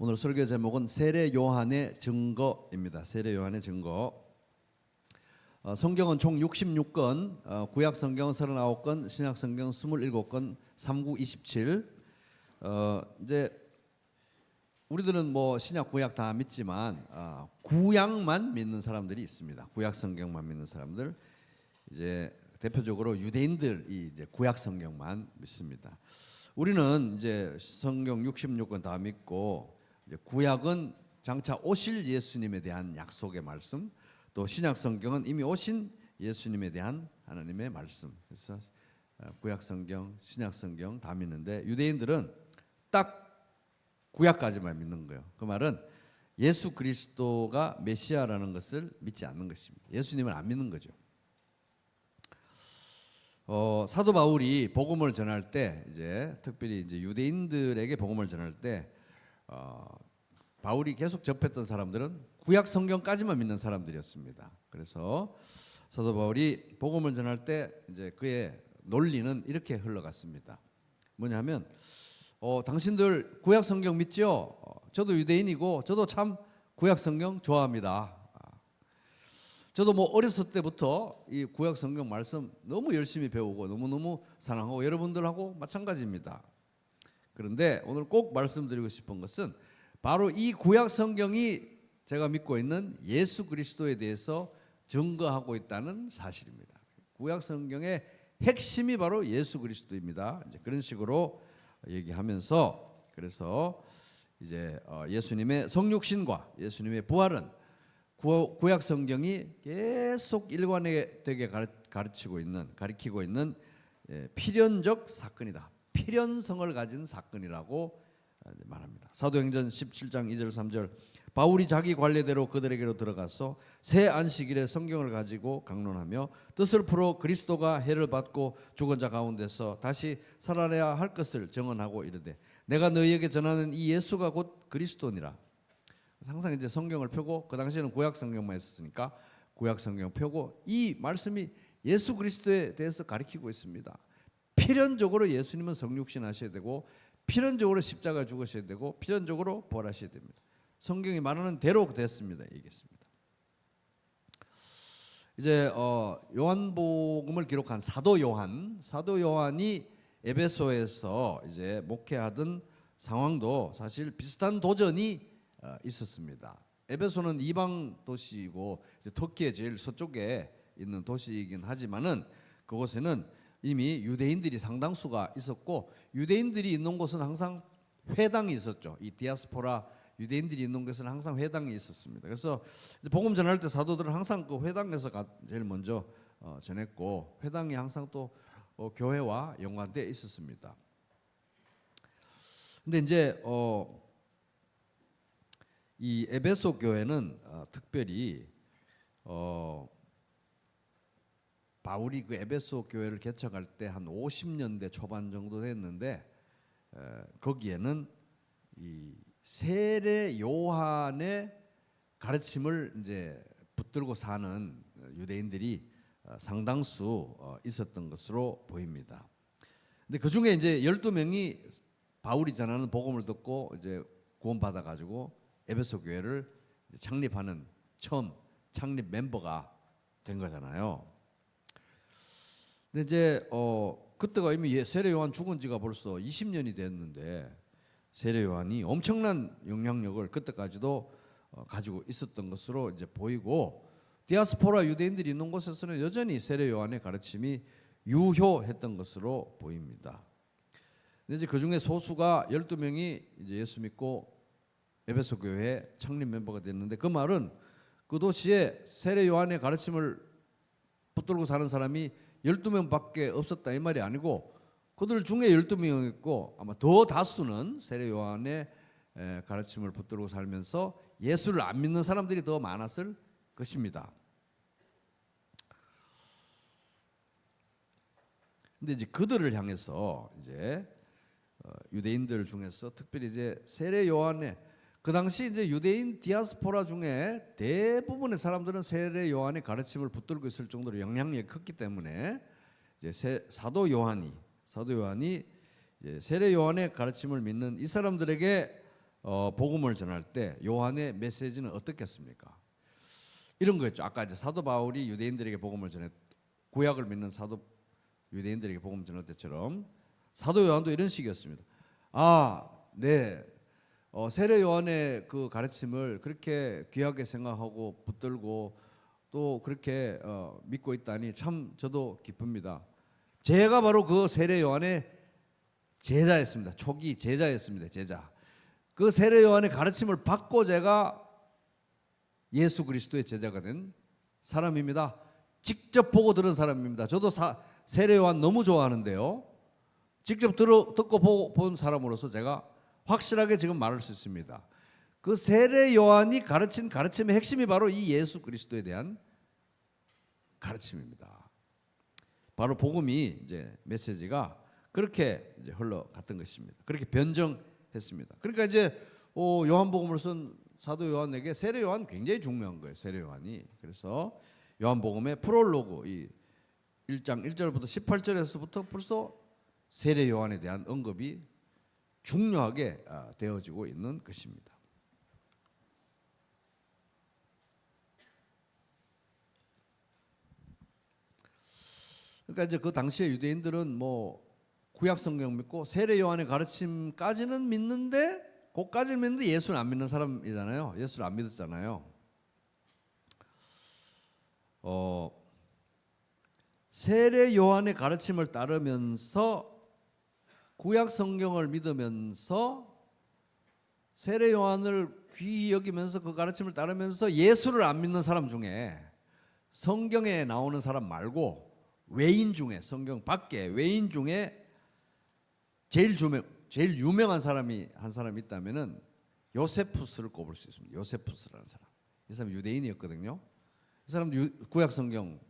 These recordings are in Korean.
오늘 설교 제목은 세례 요한의 증거입니다. 세례 요한의 증거. 성경은 총 66권, 구약 성경은 39권, 신약 성경은 27권, 39, 27. 이제 우리들은 뭐 신약 구약 다 믿지만 구약만 믿는 사람들이 있습니다. 구약 성경만 믿는 사람들. 이제 대표적으로 유대인들이 이제 구약 성경만 믿습니다. 우리는 이제 성경 66권 다 믿고 이제 구약은 장차 오실 예수님에 대한 약속의 말씀, 또 신약 성경은 이미 오신 예수님에 대한 하나님의 말씀. 그래서 구약 성경, 신약 성경 다 믿는데 유대인들은 딱 구약까지만 믿는 거예요. 그 말은 예수 그리스도가 메시아라는 것을 믿지 않는 것입니다. 예수님을 안 믿는 거죠. 사도 바울이 복음을 전할 때 이제 특별히 이제 유대인들에게 복음을 전할 때 바울이 계속 접했던 사람들은 구약 성경까지만 믿는 사람들이었습니다. 그래서 사도 바울이 복음을 전할 때 이제 그의 논리는 이렇게 흘러갔습니다. 뭐냐면 당신들 구약 성경 믿죠? 저도 유대인이고 저도 참 구약 성경 좋아합니다. 저도 뭐 어렸을 때부터 이 구약 성경 말씀 너무 열심히 배우고 너무너무 사랑하고 여러분들하고 마찬가지입니다. 그런데 오늘 꼭 말씀드리고 싶은 것은 바로 이 구약 성경이 제가 믿고 있는 예수 그리스도에 대해서 증거하고 있다는 사실입니다. 구약 성경의 핵심이 바로 예수 그리스도입니다. 이제 그런 식으로 얘기하면서 그래서 이제 예수님의 성육신과 예수님의 부활은 구약 성경이 계속 일관되게 가르치고 있는 필연적 사건이다. 필연성을 가진 사건이라고 말합니다. 사도행전 17장 2절 3절 바울이 자기 관례대로 그들에게로 들어가서 새 안식일에 성경을 가지고 강론하며 뜻을 풀어 그리스도가 해를 받고 죽은 자 가운데서 다시 살아내야 할 것을 증언하고 이르되 내가 너희에게 전하는 이 예수가 곧 그리스도니라. 항상 이제 성경을 펴고 그 당시에는 구약 성경만 있었으니까 구약 성경 펴고 이 말씀이 예수 그리스도에 대해서 가르치고 있습니다. 필연적으로 예수님은 성육신 하셔야 되고 필연적으로 십자가 죽으셔야 되고 필연적으로 부활하셔야 됩니다. 성경이 말하는 대로 됐습니다. 얘기했습니다. 이제 요한복음을 기록한 사도 요한이 에베소에서 이제 목회하던 상황도 사실 비슷한 도전이 있었습니다. 에베소는 이방 도시이고 터키의 제일 서쪽에 있는 도시이긴 하지만은 그곳에는 이미 유대인들이 상당수가 있었고 유대인들이 있는 곳은 항상 회당이 있었죠. 이 디아스포라 유대인들이 있는 곳은 항상 회당이 있었습니다. 그래서 복음 전할 때 사도들은 항상 그 회당에서 제일 먼저 전했고 회당이 항상 또 교회와 연관되어 있었습니다. 근데 이제 이 에베소 교회는 특별히 바울이 그 에베소 교회를 개척할 때 한 50년대 초반 정도 됐는데 거기에는 이 세례 요한의 가르침을 이제 붙들고 사는 유대인들이 상당수 있었던 것으로 보입니다. 근데 그 중에 이제 12명이 바울이 전하는 복음을 듣고 이제 구원받아 가지고 에베소 교회를 창립하는 처음 창립 멤버가 된 거잖아요. 근데 이제 그때가 이미 세례 요한 죽은 지가 벌써 20년이 됐는데 세례 요한이 엄청난 영향력을 그때까지도 가지고 있었던 것으로 이제 보이고 디아스포라 유대인들이 있는 곳에서는 여전히 세례 요한의 가르침이 유효했던 것으로 보입니다. 근데 이제 그 중에 소수가 12명이 이제 예수 믿고 에베소 교회 창립 멤버가 됐는데 그 말은 그 도시에 세례 요한의 가르침을 붙들고 사는 사람이 12명밖에 없었다 이 말이 아니고 그들 중에 12명이 있고 아마 더 다수는 세례 요한의 가르침을 붙들고 살면서 예수를 안 믿는 사람들이 더 많았을 것입니다. 근데 이제 그들을 향해서 이제 유대인들 중에서 특별히 이제 세례 요한의 그 당시 이제 유대인 디아스포라 중에 대부분의 사람들은 세례 요한의 가르침을 붙들고 있을 정도로 영향력이 컸기 때문에 이제 사도 요한이 이제 세례 요한의 가르침을 믿는 이 사람들에게 복음을 전할 때 요한의 메시지는 어떻겠습니까? 이런 거였죠. 아까 이제 사도 바울이 유대인들에게 복음을 전했, 구약을 믿는 사도 유대인들에게 복음을 전할 때처럼 사도 요한도 이런 식이었습니다. 네. 세례 요한의 그 가르침을 그렇게 귀하게 생각하고 붙들고 또 그렇게 믿고 있다니 참 저도 기쁩니다. 제가 바로 그 세례 요한의 제자였습니다. 초기 제자였습니다. 제자. 그 세례 요한의 가르침을 받고 제가 예수 그리스도의 제자가 된 사람입니다. 직접 보고 들은 사람입니다. 저도 세례 요한 너무 좋아하는데요. 직접 듣고 보고 본 사람으로서 제가 확실하게 지금 말할 수 있습니다. 그 세례 요한이 가르친 가르침의 핵심이 바로 이 예수 그리스도에 대한 가르침입니다. 바로 복음이 이제 메시지가 그렇게 이제 흘러갔던 것입니다. 그렇게 변정했습니다. 그러니까 이제 요한복음을 쓴 사도 요한에게 세례 요한 굉장히 중요한 거예요. 세례 요한이. 그래서 요한복음의 프롤로그 이 1장 1절부터 18절에서부터 벌써 세례 요한에 대한 언급이 중요하게 되어지고 있는 것입니다. 그러니까 이제 그 당시에 유대인들은 뭐 구약 성경 믿고 세례 요한의 가르침까지는 믿는데 그까지는 믿는데 예수는 안 믿는 사람이잖아요. 예수를 안 믿었잖아요. 세례 요한의 가르침을 따르면서 구약 성경을 믿으면서 세례 요한을 귀히 여기면서 그 가르침을 따르면서 예수를 안 믿는 사람 중에 성경에 나오는 사람 말고 외인 중에 성경 밖에 외인 중에 제일 유명한 사람이 한 사람이 있다면은 요세푸스를 꼽을 수 있습니다. 요세푸스라는 사람. 이 사람 유대인이었거든요. 이 사람 구약 성경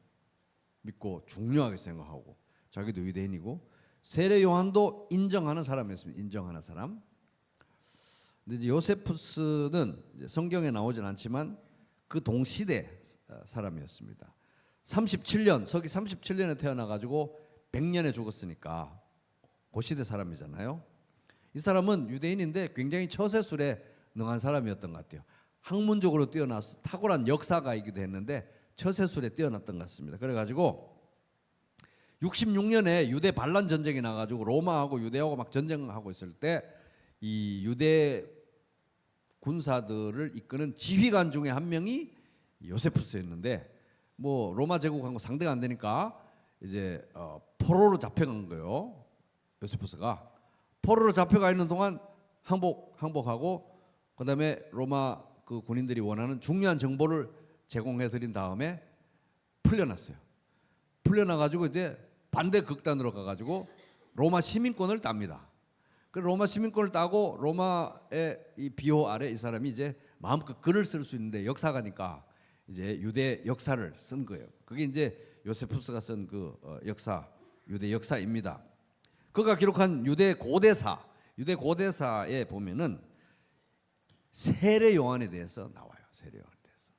믿고 중요하게 생각하고 자기도 유대인이고 세례 요한도 인정하는 사람이었습니다. 인정하는 사람. 근데 이제 요세푸스는 이제 성경에 나오진 않지만 그 동시대 사람이었습니다. 37년 서기 37년에 태어나 가지고 100년에 죽었으니까 그 시대 사람이잖아요. 이 사람은 유대인인데 굉장히 처세술에 능한 사람이었던 것 같아요. 학문적으로 뛰어나서 탁월한 역사가이기도 했는데 처세술에 뛰어났던 것 같습니다. 그래가지고 66년에 유대 반란 전쟁이 나가지고 로마하고 유대하고 막 전쟁하고 있을 때 이 유대 군사들을 이끄는 지휘관 중에 한 명이 요세푸스였는데 뭐 로마 제국하고 상대가 안 되니까 이제 포로로 잡혀간 거예요. 요세푸스가 포로로 잡혀가 있는 동안 항복하고 그다음에 로마 그 군인들이 원하는 중요한 정보를 제공해 드린 다음에 풀려났어요. 풀려나가지고 이제 반대 극단으로 가가지고 로마 시민권을 땁니다. 그 로마 시민권을 따고 로마의 이 비호 아래 이 사람이 이제 마음껏 글을 쓸 수 있는데 역사가니까 이제 유대 역사를 쓴 거예요. 그게 이제 요세푸스가 쓴 그 역사, 유대 역사입니다. 그가 기록한 유대 고대사에 보면은 세례 요한에 대해서 나와요. 세례 요한에 대해서.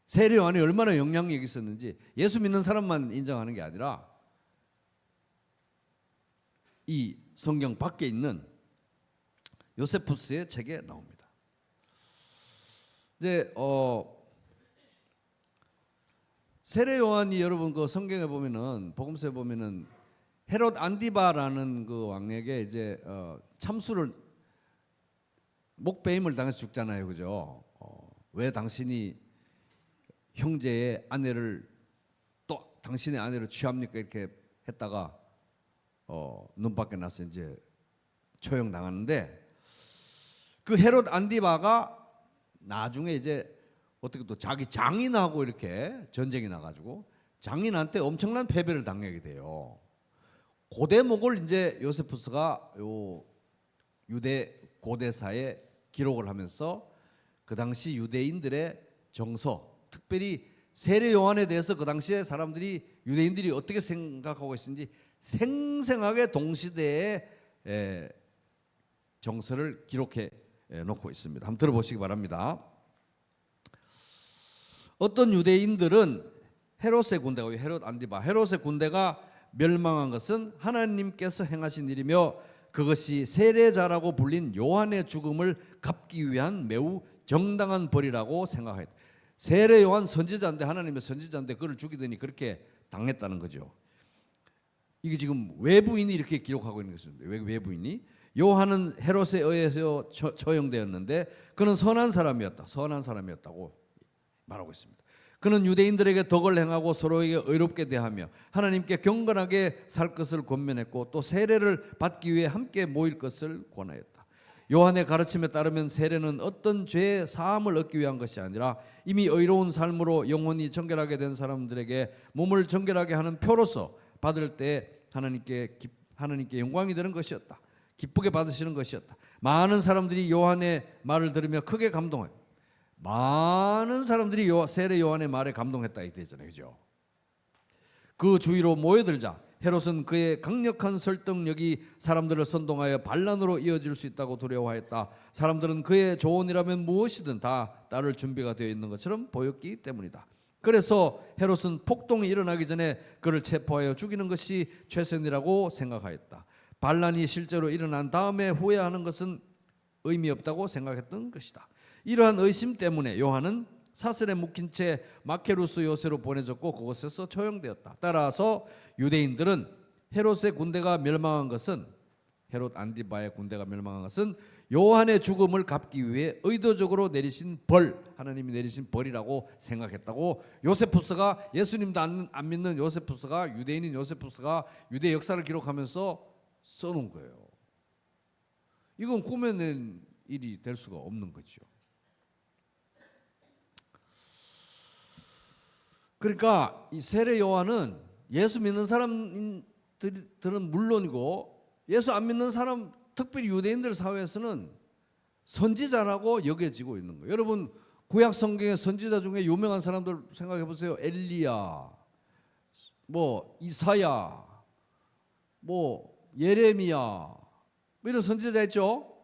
세례 요한이 얼마나 영향력이 있었는지 예수 믿는 사람만 인정하는 게 아니라 이 성경 밖에 있는 요세푸스의 책에 나옵니다. 이제 세례 요한이 여러분 그 성경에 보면은 복음서에 보면은 헤롯 안디바라는 그 왕에게 이제 참수를 목배임을 당해서 죽잖아요, 그죠? 왜 당신이 형제의 아내를 또 당신의 아내를 취합니까? 이렇게 했다가 눈 밖에 나서 이제 처형 당하는데 그 헤롯 안디바가 나중에 이제 어떻게 또 자기 장인하고 이렇게 전쟁이 나가지고 장인한테 엄청난 패배를 당하게 돼요. 그 대목을 이제 요세푸스가 요 유대 고대사에 기록을 하면서 그 당시 유대인들의 정서, 특별히 세례 요한에 대해서 그 당시에 사람들이 유대인들이 어떻게 생각하고 있는지 생생하게 동시대의 정서를 기록해 놓고 있습니다. 한번 들어보시기 바랍니다. 어떤 유대인들은 헤롯의 군대가 헤롯 안디바 헤롯의 군대가 멸망한 것은 하나님께서 행하신 일이며 그것이 세례자라고 불린 요한의 죽음을 갚기 위한 매우 정당한 벌이라고 생각했다. 세례 요한 선지자인데, 하나님의 선지자인데 그를 죽이더니 그렇게 당했다는 거죠. 이게 지금 외부인이 이렇게 기록하고 있는 것입니다. 외부인이 요한은 헤롯에 의해서 처형되었는데 그는 선한 사람이었다고 말하고 있습니다. 그는 유대인들에게 덕을 행하고 서로에게 의롭게 대하며 하나님께 경건하게 살 것을 권면했고 또 세례를 받기 위해 함께 모일 것을 권하였다. 요한의 가르침에 따르면 세례는 어떤 죄의 사함을 얻기 위한 것이 아니라 이미 의로운 삶으로 영혼이 정결하게 된 사람들에게 몸을 정결하게 하는 표로서 받을 때 하나님께 영광이 되는 것이었다. 기쁘게 받으시는 것이었다. 많은 사람들이 요한의 말을 들으며 크게 감동했다. 많은 사람들이 세례 요한의 말에 감동했다 이 되잖아요, 그죠? 그 주위로 모여들자 헤롯은 그의 강력한 설득력이 사람들을 선동하여 반란으로 이어질 수 있다고 두려워하였다. 사람들은 그의 조언이라면 무엇이든 다 따를 준비가 되어 있는 것처럼 보였기 때문이다. 그래서 헤롯은 폭동이 일어나기 전에 그를 체포하여 죽이는 것이 최선이라고 생각하였다. 반란이 실제로 일어난 다음에 후회하는 것은 의미 없다고 생각했던 것이다. 이러한 의심 때문에 요한은 사슬에 묶인 채 마케루스 요새로 보내졌고 그곳에서 처형되었다. 따라서 유대인들은 헤롯의 군대가 멸망한 것은, 헤롯 안디바의 군대가 멸망한 것은 요한의 죽음을 갚기 위해 의도적으로 내리신 벌, 하나님이 내리신 벌이라고 생각했다고 요세푸스가, 예수님도 안 믿는 요세푸스가, 유대인인 요세푸스가 유대 역사를 기록하면서 써놓은 거예요. 이건 꾸며낸 일이 될 수가 없는 거죠. 그러니까 이 세례 요한은 예수 믿는 사람들은 물론이고 예수 안 믿는 사람, 특별히 유대인들 사회에서는 선지자라고 여겨지고 있는 거예요. 여러분 구약 성경의 선지자 중에 유명한 사람들 생각해 보세요. 엘리야, 뭐 이사야, 뭐 예레미야, 이런 선지자 있죠.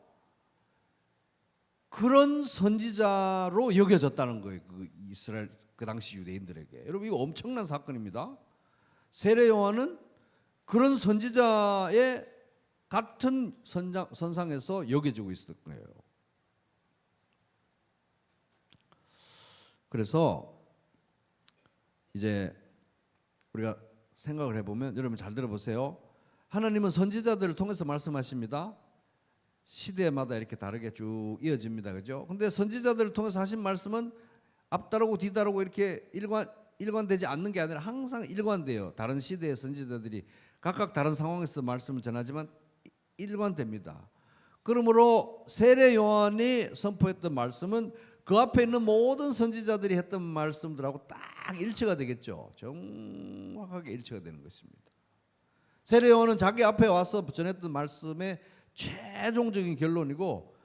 그런 선지자로 여겨졌다는 거예요. 그 이스라엘 그 당시 유대인들에게. 여러분 이거 엄청난 사건입니다. 세례 요한은 그런 선지자의 같은 선상에서 여겨지고 있었던 거예요. 그래서 이제 우리가 생각을 해보면, 여러분 잘 들어보세요. 하나님은 선지자들을 통해서 말씀하십니다. 시대마다 이렇게 다르게 쭉 이어집니다. 그죠? 근데 선지자들을 통해서 하신 말씀은 앞다르고 뒤다르고 이렇게 일관되지 않는 게 아니라 항상 일관돼요. 다른 시대의 선지자들이 각각 다른 상황에서 말씀을 전하지만 일관됩니다. 그러므로 세례 요한이 선포했던 말씀은 그 앞에 있는 모든 선지자들이 했던 말씀들하고 딱 일치가 되겠죠. 정확하게 일치가 되는 것입니다. 세례 요한은 자기 앞에 와서 전했던 말씀의 최종적인 결론이고,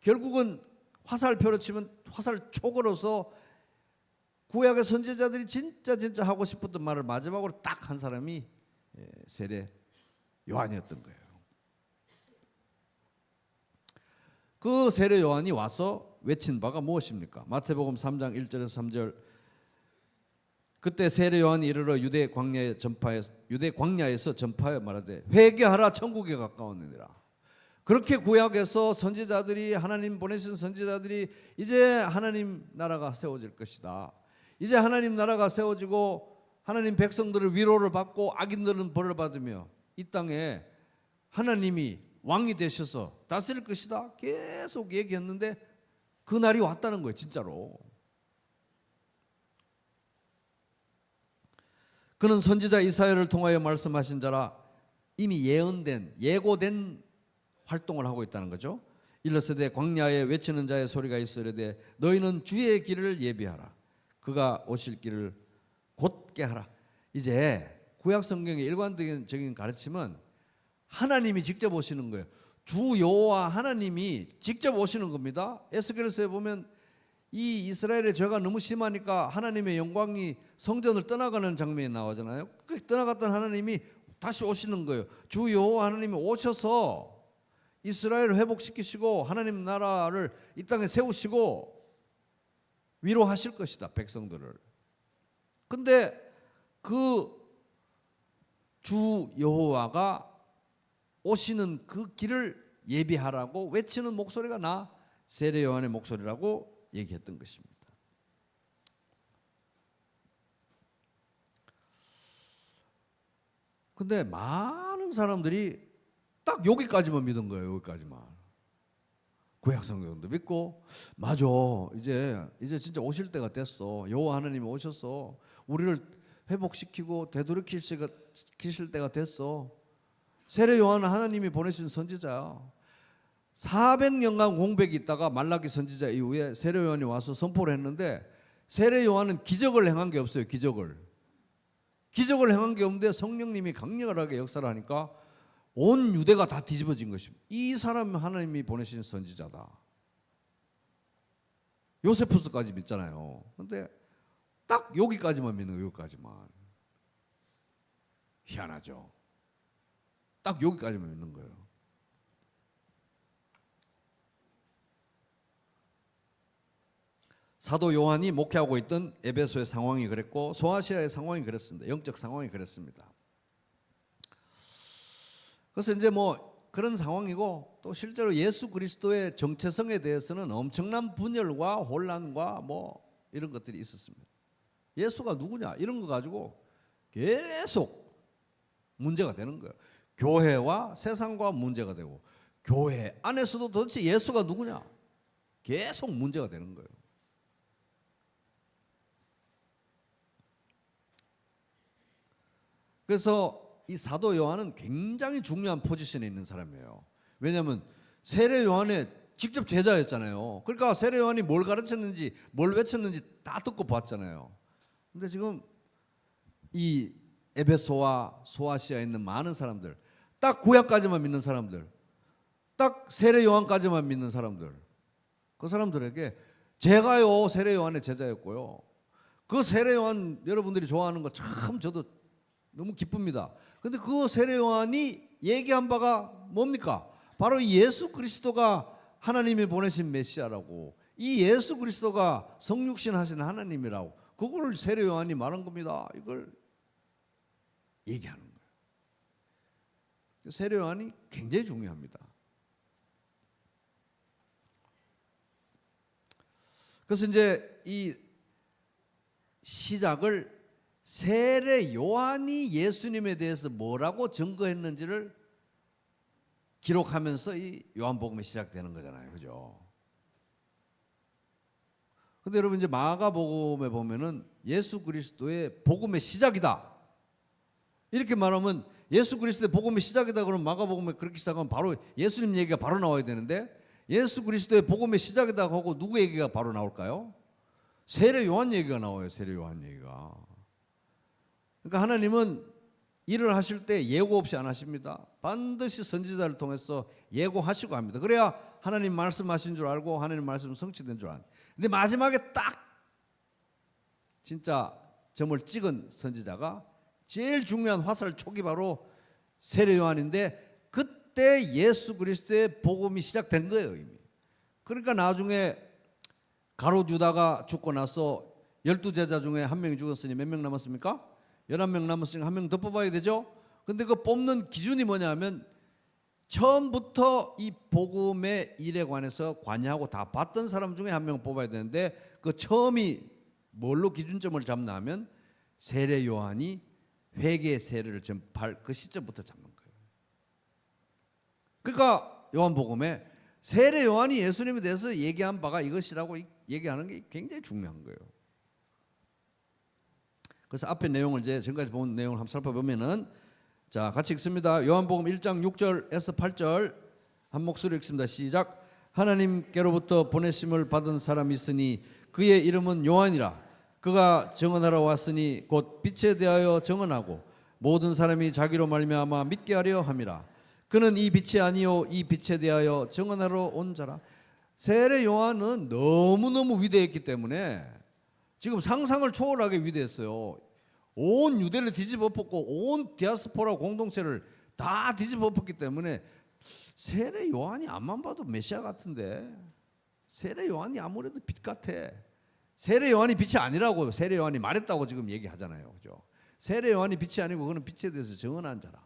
결국은 화살표로 치면 화살 촉으로서 구약의 선지자들이 진짜 하고 싶었던 말을 마지막으로 딱 한 사람이 세례 요한이었던 거예요. 그 세례 요한이 와서 외친 바가 무엇입니까? 마태복음 3장 1절에서 3절. 그때 세례 요한이 이르러 유대 광야에서 전파하여 말하되 회개하라, 천국에 가까웠느니라. 그렇게 구약에서 선지자들이, 하나님 보내신 선지자들이 이제 하나님 나라가 세워질 것이다. 이제 하나님 나라가 세워지고 하나님 백성들을 위로를 받고 악인들은 벌을 받으며 이 땅에 하나님이 왕이 되셔서 다스릴 것이다. 계속 얘기했는데 그 날이 왔다는 거예요, 진짜로. 그는 선지자 이사야를 통하여 말씀하신 자라 이미 예고된 활동을 하고 있다는 거죠. 일러스되 광야에 외치는 자의 소리가 있으려되 너희는 주의 길을 예비하라. 그가 오실 길을 곧게 하라. 이제 구약 성경의 일관적인 가르침은 하나님이 직접 오시는 거예요. 주 여호와 하나님이 직접 오시는 겁니다. 에스겔서에 보면 이 이스라엘의 죄가 너무 심하니까 하나님의 영광이 성전을 떠나가는 장면이 나오잖아요. 그 떠나갔던 하나님이 다시 오시는 거예요. 주 여호와 하나님이 오셔서 이스라엘을 회복시키시고 하나님 나라를 이 땅에 세우시고 위로하실 것이다, 백성들을. 근데 그 주 여호와가 오시는 그 길을 예비하라고 외치는 목소리가 나 세례 요한의 목소리라고 얘기했던 것입니다. 근데 많은 사람들이 딱 여기까지만 믿은 거예요. 여기까지만. 구약 성경도 믿고 맞아. 이제 진짜 오실 때가 됐어. 여호와 하나님이 오셔서 우리를 회복시키고 되돌이키실 때가 됐어. 세례 요한은 하나님이 보내신 선지자야. 400년간 공백이 있다가 말라기 선지자 이후에 세례 요한이 와서 선포를 했는데 세례 요한은 기적을 행한 게 없어요. 기적을 행한 게 없는데 성령님이 강력하게 역사를 하니까 온 유대가 다 뒤집어진 것입니다. 이 사람은 하나님이 보내신 선지자다. 요세푸스까지 믿잖아요. 근데 딱 여기까지만 믿는 거예요. 여기까지만. 희한하죠. 딱 여기까지만 믿는 거예요. 사도 요한이 목회하고 있던 에베소의 상황이 그랬고 소아시아의 상황이 그랬습니다. 영적 상황이 그랬습니다. 그래서 이제 뭐 그런 상황이고 또 실제로 예수 그리스도의 정체성에 대해서는 엄청난 분열과 혼란과 뭐 이런 것들이 있었습니다. 예수가 누구냐 이런 거 가지고 계속 문제가 되는 거예요. 교회와 세상과 문제가 되고 교회 안에서도 도대체 예수가 누구냐 계속 문제가 되는 거예요. 그래서 이 사도 요한은 굉장히 중요한 포지션에 있는 사람이에요. 왜냐하면 세례 요한의 직접 제자였잖아요. 그러니까 세례 요한이 뭘 가르쳤는지 뭘 외쳤는지 다 듣고 봤잖아요. 근데 지금 이 에베소와 소아시아에 있는 많은 사람들, 딱 구약까지만 믿는 사람들, 딱 세례 요한까지만 믿는 사람들, 그 사람들에게 제가요 세례 요한의 제자였고요. 그 세례 요한 여러분들이 좋아하는 거 참 저도 너무 기쁩니다. 근데 그 세례 요한이 얘기한 바가 뭡니까? 바로 예수 그리스도가 하나님이 보내신 메시아라고, 이 예수 그리스도가 성육신 하신 하나님이라고, 그걸 세례 요한이 말한 겁니다. 이걸 얘기하는 거예요. 세례 요한이 굉장히 중요합니다. 그래서 이제 이 시작을 세례 요한이 예수님에 대해서 뭐라고 증거했는지를 기록하면서 이 요한복음이 시작되는 거잖아요. 그죠? 근데 여러분 이제 마가복음에 보면은 예수 그리스도의 복음의 시작이다. 이렇게 말하면 예수 그리스도의 복음의 시작이다 그러면 마가복음에 그렇게 시작하면 바로 예수님 얘기가 바로 나와야 되는데 예수 그리스도의 복음의 시작이다 하고 누구 얘기가 바로 나올까요? 세례 요한 얘기가 나와요. 세례 요한 얘기가. 그러니까 하나님은 일을 하실 때 예고 없이 안 하십니다. 반드시 선지자를 통해서 예고하시고 합니다. 그래야 하나님 말씀하신 줄 알고 하나님 말씀 성취된 줄 아는. 근데 마지막에 딱 진짜 점을 찍은 선지자가 제일 중요한 화살 촉이 바로 세례 요한인데 그때 예수 그리스도의 복음이 시작된 거예요. 이미. 그러니까 나중에 가롯 유다가 죽고 나서 12제자 중에 한 명이 죽었으니 몇 명 남았습니까? 11명 남았으니까 한 명 더 뽑아야 되죠. 근데 그 뽑는 기준이 뭐냐면 처음부터 이 복음의 일에 관해서 관여하고 다 봤던 사람 중에 한 명 뽑아야 되는데 그 처음이 뭘로 기준점을 잡나 하면 세례 요한이 회개 세례를 전파할 그 시점부터 잡는 거예요. 그러니까 요한복음에 세례 요한이 예수님에 대해서 얘기한 바가 이것이라고 얘기하는 게 굉장히 중요한 거예요. 그래서 앞에 내용을 이제 지금까지 본 내용을 한번 살펴보면은 자 같이 읽습니다. 요한복음 1장 6절에서 8절 한 목소리로 읽습니다. 시작. 하나님께로부터 보내심을 받은 사람이 있으니 그의 이름은 요한이라. 그가 증언하러 왔으니 곧 빛에 대하여 증언하고 모든 사람이 자기로 말미암아 믿게 하려 함이라. 그는 이 빛이 아니요 이 빛에 대하여 증언하러 온 자라. 세례 요한은 너무너무 위대했기 때문에 지금 상상을 초월하게 위대했어요. 온 유대를 뒤집어 엎었고 온 디아스포라 공동체를 다 뒤집어 엎었기 때문에 세례 요한이 앞만 봐도 메시아 같은데 세례 요한이 아무래도 빛 같아. 세례 요한이 빛이 아니라고 세례 요한이 말했다고 지금 얘기하잖아요. 그죠? 세례 요한이 빛이 아니고 그는 빛에 대해서 증언한 자라.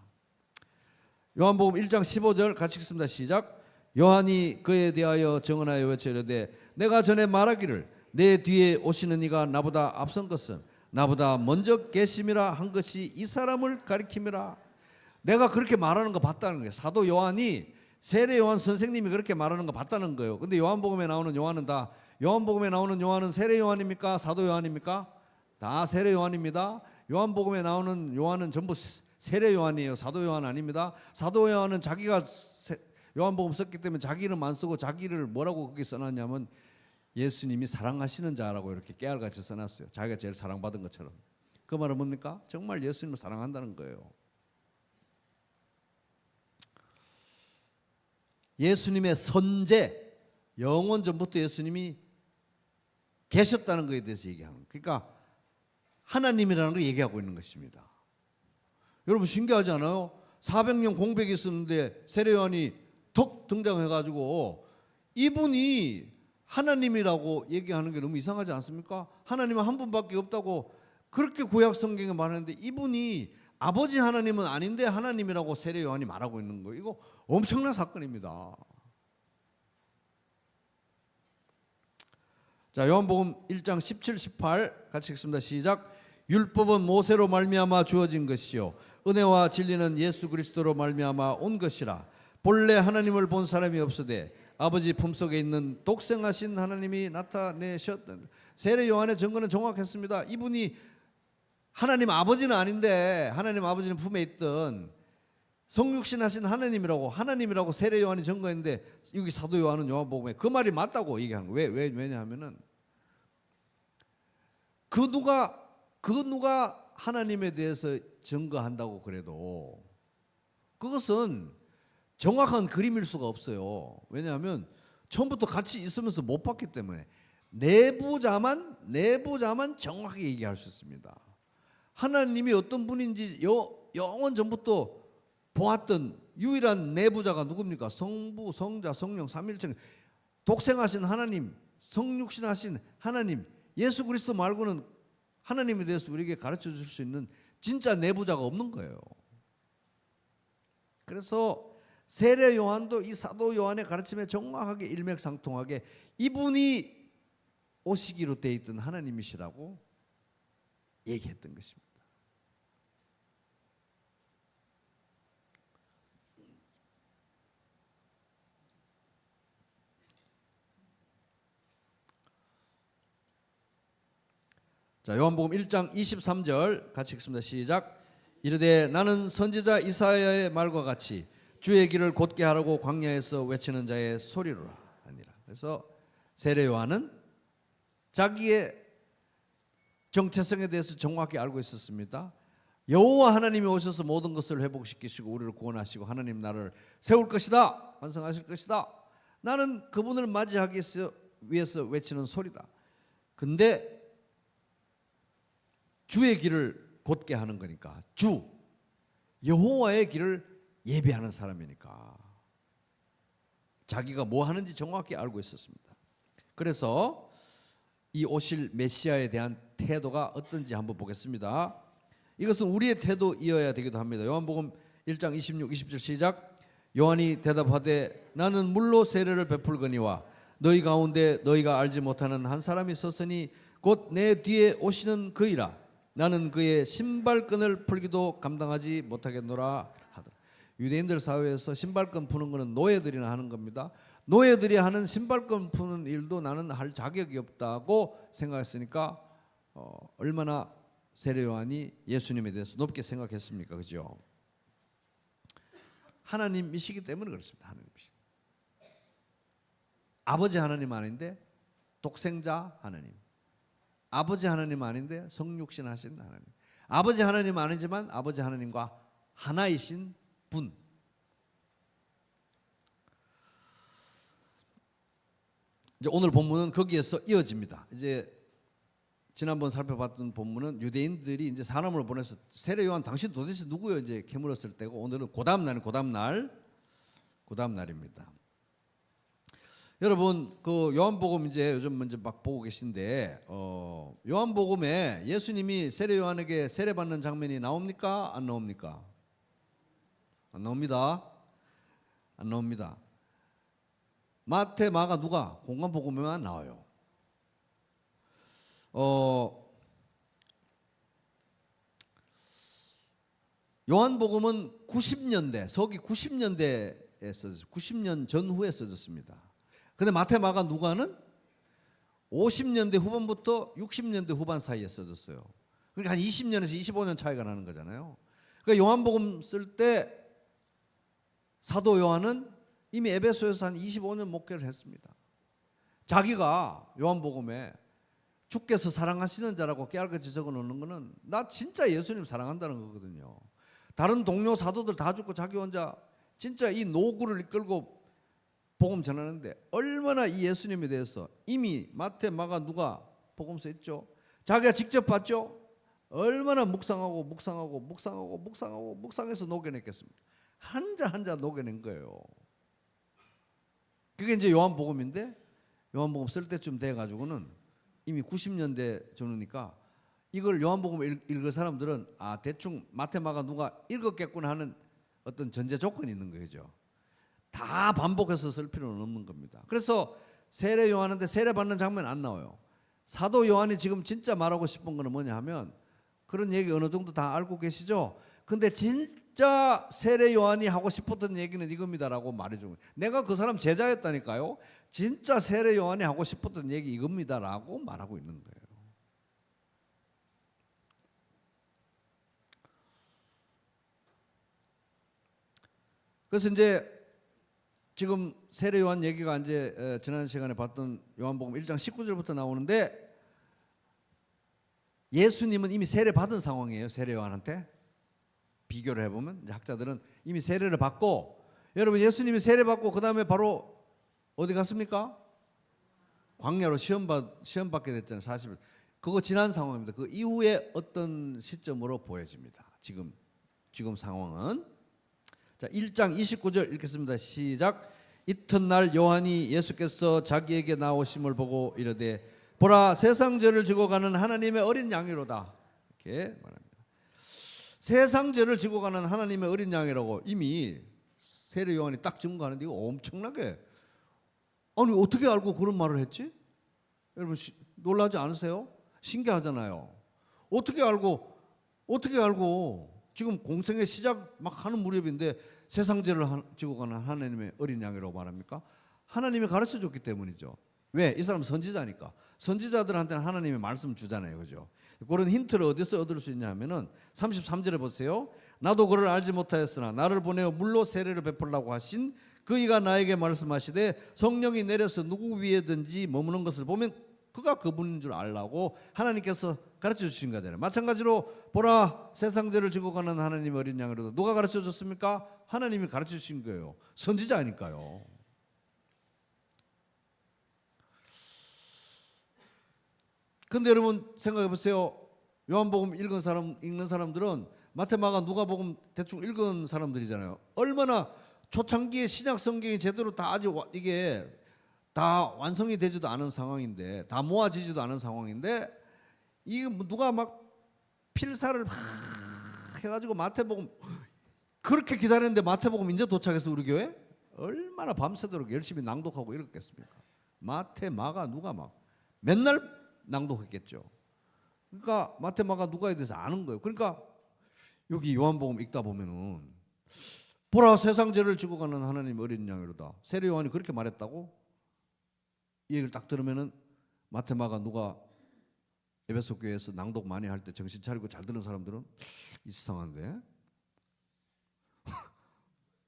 요한복음 1장 15절 같이 읽습니다. 시작. 요한이 그에 대하여 증언하여 외쳐 이르되 내가 전에 말하기를 내 뒤에 오시는 이가 나보다 앞선 것은 나보다 먼저 계심이라 한 것이 이 사람을 가리킴이라. 내가 그렇게 말하는 거 봤다는 거예요. 사도 요한이, 세례 요한 선생님이 그렇게 말하는 거 봤다는 거예요. 근데 요한복음에 나오는 요한은 다, 요한복음에 나오는 요한은 세례 요한입니까? 사도 요한입니까? 다 세례 요한입니다. 요한복음에 나오는 요한은 전부 세례 요한이에요. 사도 요한 아닙니다. 사도 요한은 자기가 요한복음 썼기 때문에 자기 이름 안 쓰고 자기를 뭐라고 거기 써놨냐면 예수님이 사랑하시는 자라고 이렇게 깨알같이 써놨어요. 자기가 제일 사랑받은 것처럼. 그 말은 뭡니까? 정말 예수님을 사랑한다는 거예요. 예수님의 선제, 영원 전부터 예수님이 계셨다는 것에 대해서 얘기하는 거예요. 그러니까 하나님이라는 걸 얘기하고 있는 것입니다. 여러분 신기하지 않아요? 400년 공백이 있었는데 세례 요한이 턱 등장해가지고 이분이 하나님이라고 얘기하는 게 너무 이상하지 않습니까? 하나님은 한 분밖에 없다고 그렇게 구약 성경에 말하는데 이분이 아버지 하나님은 아닌데 하나님이라고 세례 요한이 말하고 있는 거예요. 이거 엄청난 사건입니다. 자, 요한복음 1장 17, 18 같이 읽습니다. 시작. 율법은 모세로 말미암아 주어진 것이요 은혜와 진리는 예수 그리스도로 말미암아 온 것이라. 본래 하나님을 본 사람이 없으되 아버지 품속에 있는 독생하신 하나님이 나타내셨던. 세례 요한의 증거는 정확했습니다. 이분이 하나님 아버지는 아닌데 하나님 아버지는 품에 있던 성육신 하신 하나님이라고 세례 요한이 증거했는데 여기 사도 요한은 요한복음에 그 말이 맞다고 얘기하는 거예요. 왜냐하면은 그 누가 하나님에 대해서 증거한다고 그래도 그것은 정확한 그림일 수가 없어요. 왜냐하면 처음부터 같이 있으면서 못 봤기 때문에 내부자만 정확하게 얘기할 수 있습니다. 하나님이 어떤 분인지 영원 전부터 보았던 유일한 내부자가 누굽니까? 성부, 성자, 성령, 삼일체 독생하신 하나님, 성육신하신 하나님, 예수 그리스도 말고는 하나님에 대해서 우리에게 가르쳐 줄 수 있는 진짜 내부자가 없는 거예요. 그래서 세례 요한도 이 사도 요한의 가르침에 정확하게 일맥상통하게 이분이 오시기로 돼 있던 하나님이시라고 얘기했던 것입니다. 자, 요한복음 1장 23절 같이 읽습니다. 시작. 이르되 나는 선지자 이사야의 말과 같이 주의 길을 곧게 하라고 광야에서 외치는 자의 소리로라 아니라. 그래서 세례 요한은 자기의 정체성에 대해서 정확히 알고 있었습니다. 여호와 하나님이 오셔서 모든 것을 회복시키시고 우리를 구원하시고 하나님 나라를 세울 것이다, 완성하실 것이다. 나는 그분을 맞이하기 위해서 외치는 소리다. 근데 주의 길을 곧게 하는 거니까, 여호와의 길을 예배하는 사람이니까 자기가 뭐 하는지 정확히 알고 있었습니다. 그래서 이 오실 메시아에 대한 태도가 어떤지 한번 보겠습니다. 이것은 우리의 태도이어야 되기도 합니다. 요한복음 1장 26, 27 시작. 요한이 대답하되 나는 물로 세례를 베풀거니와 너희 가운데 너희가 알지 못하는 한 사람이 섰으니 곧 내 뒤에 오시는 그이라. 나는 그의 신발끈을 풀기도 감당하지 못하겠노라 하더라. 유대인들 사회에서 신발끈 푸는 것은 노예들이나 하는 겁니다. 노예들이 하는 신발끈 푸는 일도 나는 할 자격이 없다고 생각했으니까 얼마나 세례 요한이 예수님에 대해서 높게 생각했습니까? 그죠? 하나님이시기 때문에 그렇습니다. 하나님이시. 아버지 하나님 아닌데 독생자 하나님. 아버지 하나님 아닌데 성육신 하신 하나님. 아버지 하나님 아니지만 아버지 하나님과 하나이신 분. 이제 오늘 본문은 거기에서 이어집니다. 이제 지난번 살펴봤던 본문은 유대인들이 이제 사람을 보내서 세례 요한 당신 도대체 누구요? 이제 캐물었을 때고, 오늘은 고다음 날입니다. 여러분 그 요한복음 이제 요즘 먼저 막 보고 계신데 요한복음에 예수님이 세례 요한에게 세례 받는 장면이 나옵니까? 안 나옵니까? 안 나옵니다. 안 나옵니다. 마태, 마가, 누가 공관복음에만 나와요. 요한복음은 90년대, 서기 90년대에 써졌어요. 90년 전후에 써졌습니다. 근데 마태, 마가, 누가는 50년대 후반부터 60년대 후반 사이에 써졌어요. 그러니까 한 20년에서 25년 차이가 나는 거잖아요. 그러니까 요한복음 쓸 때 사도 요한은 이미 에베소에서 한 25년 목회를 했습니다. 자기가 요한복음에 주께서 사랑하시는 자라고 깨알같이 적어놓는 거는 나 진짜 예수님 사랑한다는 거거든요. 다른 동료 사도들 다 죽고 자기 혼자 진짜 이 노구를 이끌고 복음 전하는데 얼마나 이 예수님에 대해서 이미 마태, 마가, 누가 복음서 있죠. 자기가 직접 봤죠. 얼마나 묵상해서 녹여냈겠습니까? 한자 한자 녹여낸 거예요. 그게 이제 요한복음인데 요한복음 쓸 때쯤 돼가지고는 이미 90년대 전후니까 이걸 요한복음을 읽을 사람들은 아 대충 마태, 마가, 누가 읽었겠구나 하는 어떤 전제 조건이 있는 거죠. 다 반복해서 쓸 필요는 없는 겁니다. 그래서 세례 요한한테 세례 받는 장면 안 나와요. 사도 요한이 지금 진짜 말하고 싶은 거는 뭐냐 하면 그런 얘기 어느 정도 다 알고 계시죠? 근데 진짜 세례 요한이 하고 싶었던 얘기는 이겁니다라고 말해주고 내가 그 사람 제자였다니까요. 진짜 세례 요한이 하고 싶었던 얘기 이겁니다라고 말하고 있는 거예요. 그래서 이제 지금 세례 요한 얘기가 이제 지난 시간에 봤던 요한복음 1장 19절부터 나오는데 예수님은 이미 세례 받은 상황이에요. 세례 요한한테 비교를 해보면 이제 학자들은 이미 세례를 받고 여러분 예수님이 세례 받고 그 다음에 바로 어디 갔습니까? 광야로 시험 받게 됐잖아요. 40일. 그거 지난 상황입니다. 그 이후에 어떤 시점으로 보여집니다. 지금 상황은 자 1장 29절 읽겠습니다. 시작. 이튿날 요한이 예수께서 자기에게 나오심을 보고 이르되 보라 세상 죄를 지고 가는 하나님의 어린 양이로다. 이렇게 말합니다. 세상 죄를 지고 가는 하나님의 어린 양이라고 이미 세례 요한이 딱 증거하는데 이거 엄청나게 아니 어떻게 알고 그런 말을 했지? 여러분 놀라지 않으세요? 신기하잖아요. 어떻게 알고 지금 공생의 시작 막 하는 무렵인데 세상 죄를 지고 가는 하나님의 어린 양이라고 말합니까? 하나님이 가르쳐 줬기 때문이죠. 왜? 이 사람 선지자니까. 선지자들한테는 하나님이 말씀 주잖아요. 그죠? 그런 힌트를 어디서 얻을 수 있냐 하면은 33절에 보세요. 나도 그를 알지 못하였으나 나를 보내어 물로 세례를 베풀라고 하신 그이가 나에게 말씀하시되 성령이 내려서 누구 위에든지 머무는 것을 보면 그가 그분인 줄 알라고 하나님께서 가르쳐 주신 거잖아요. 마찬가지로 보라 세상 죄를 지고 가는 하나님의 어린 양으로도 누가 가르쳐 줬습니까? 하나님이 가르쳐 주신 거예요. 선지자니까요. 근데 여러분 생각해 보세요. 요한복음 읽는 사람들은 마태, 마가, 누가복음 대충 읽은 사람들이잖아요. 얼마나 초창기에 신약 성경이 제대로 다 아직 이게 다 완성이 되지도 않은 상황인데 다 모아지지도 않은 상황인데 이게 누가 막 필사를 막 해가지고 마태복음 그렇게 기다렸는데 마태복음 이제 도착해서 우리 교회 얼마나 밤새도록 열심히 낭독하고 읽었겠습니까? 마태, 마가, 누가 막 맨날 낭독했겠죠. 그러니까 마태, 마가, 누가에 대해서 아는 거예요. 그러니까 여기 요한복음 읽다 보면은 보라 세상 죄를 지고 가는 하나님 어린 양이로다. 세례 요한이 그렇게 말했다고? 이 얘기를 딱 들으면은 마태, 마가, 누가 에베소 교회에서 낭독 많이 할 때 정신 차리고 잘 듣는 사람들은 이상한데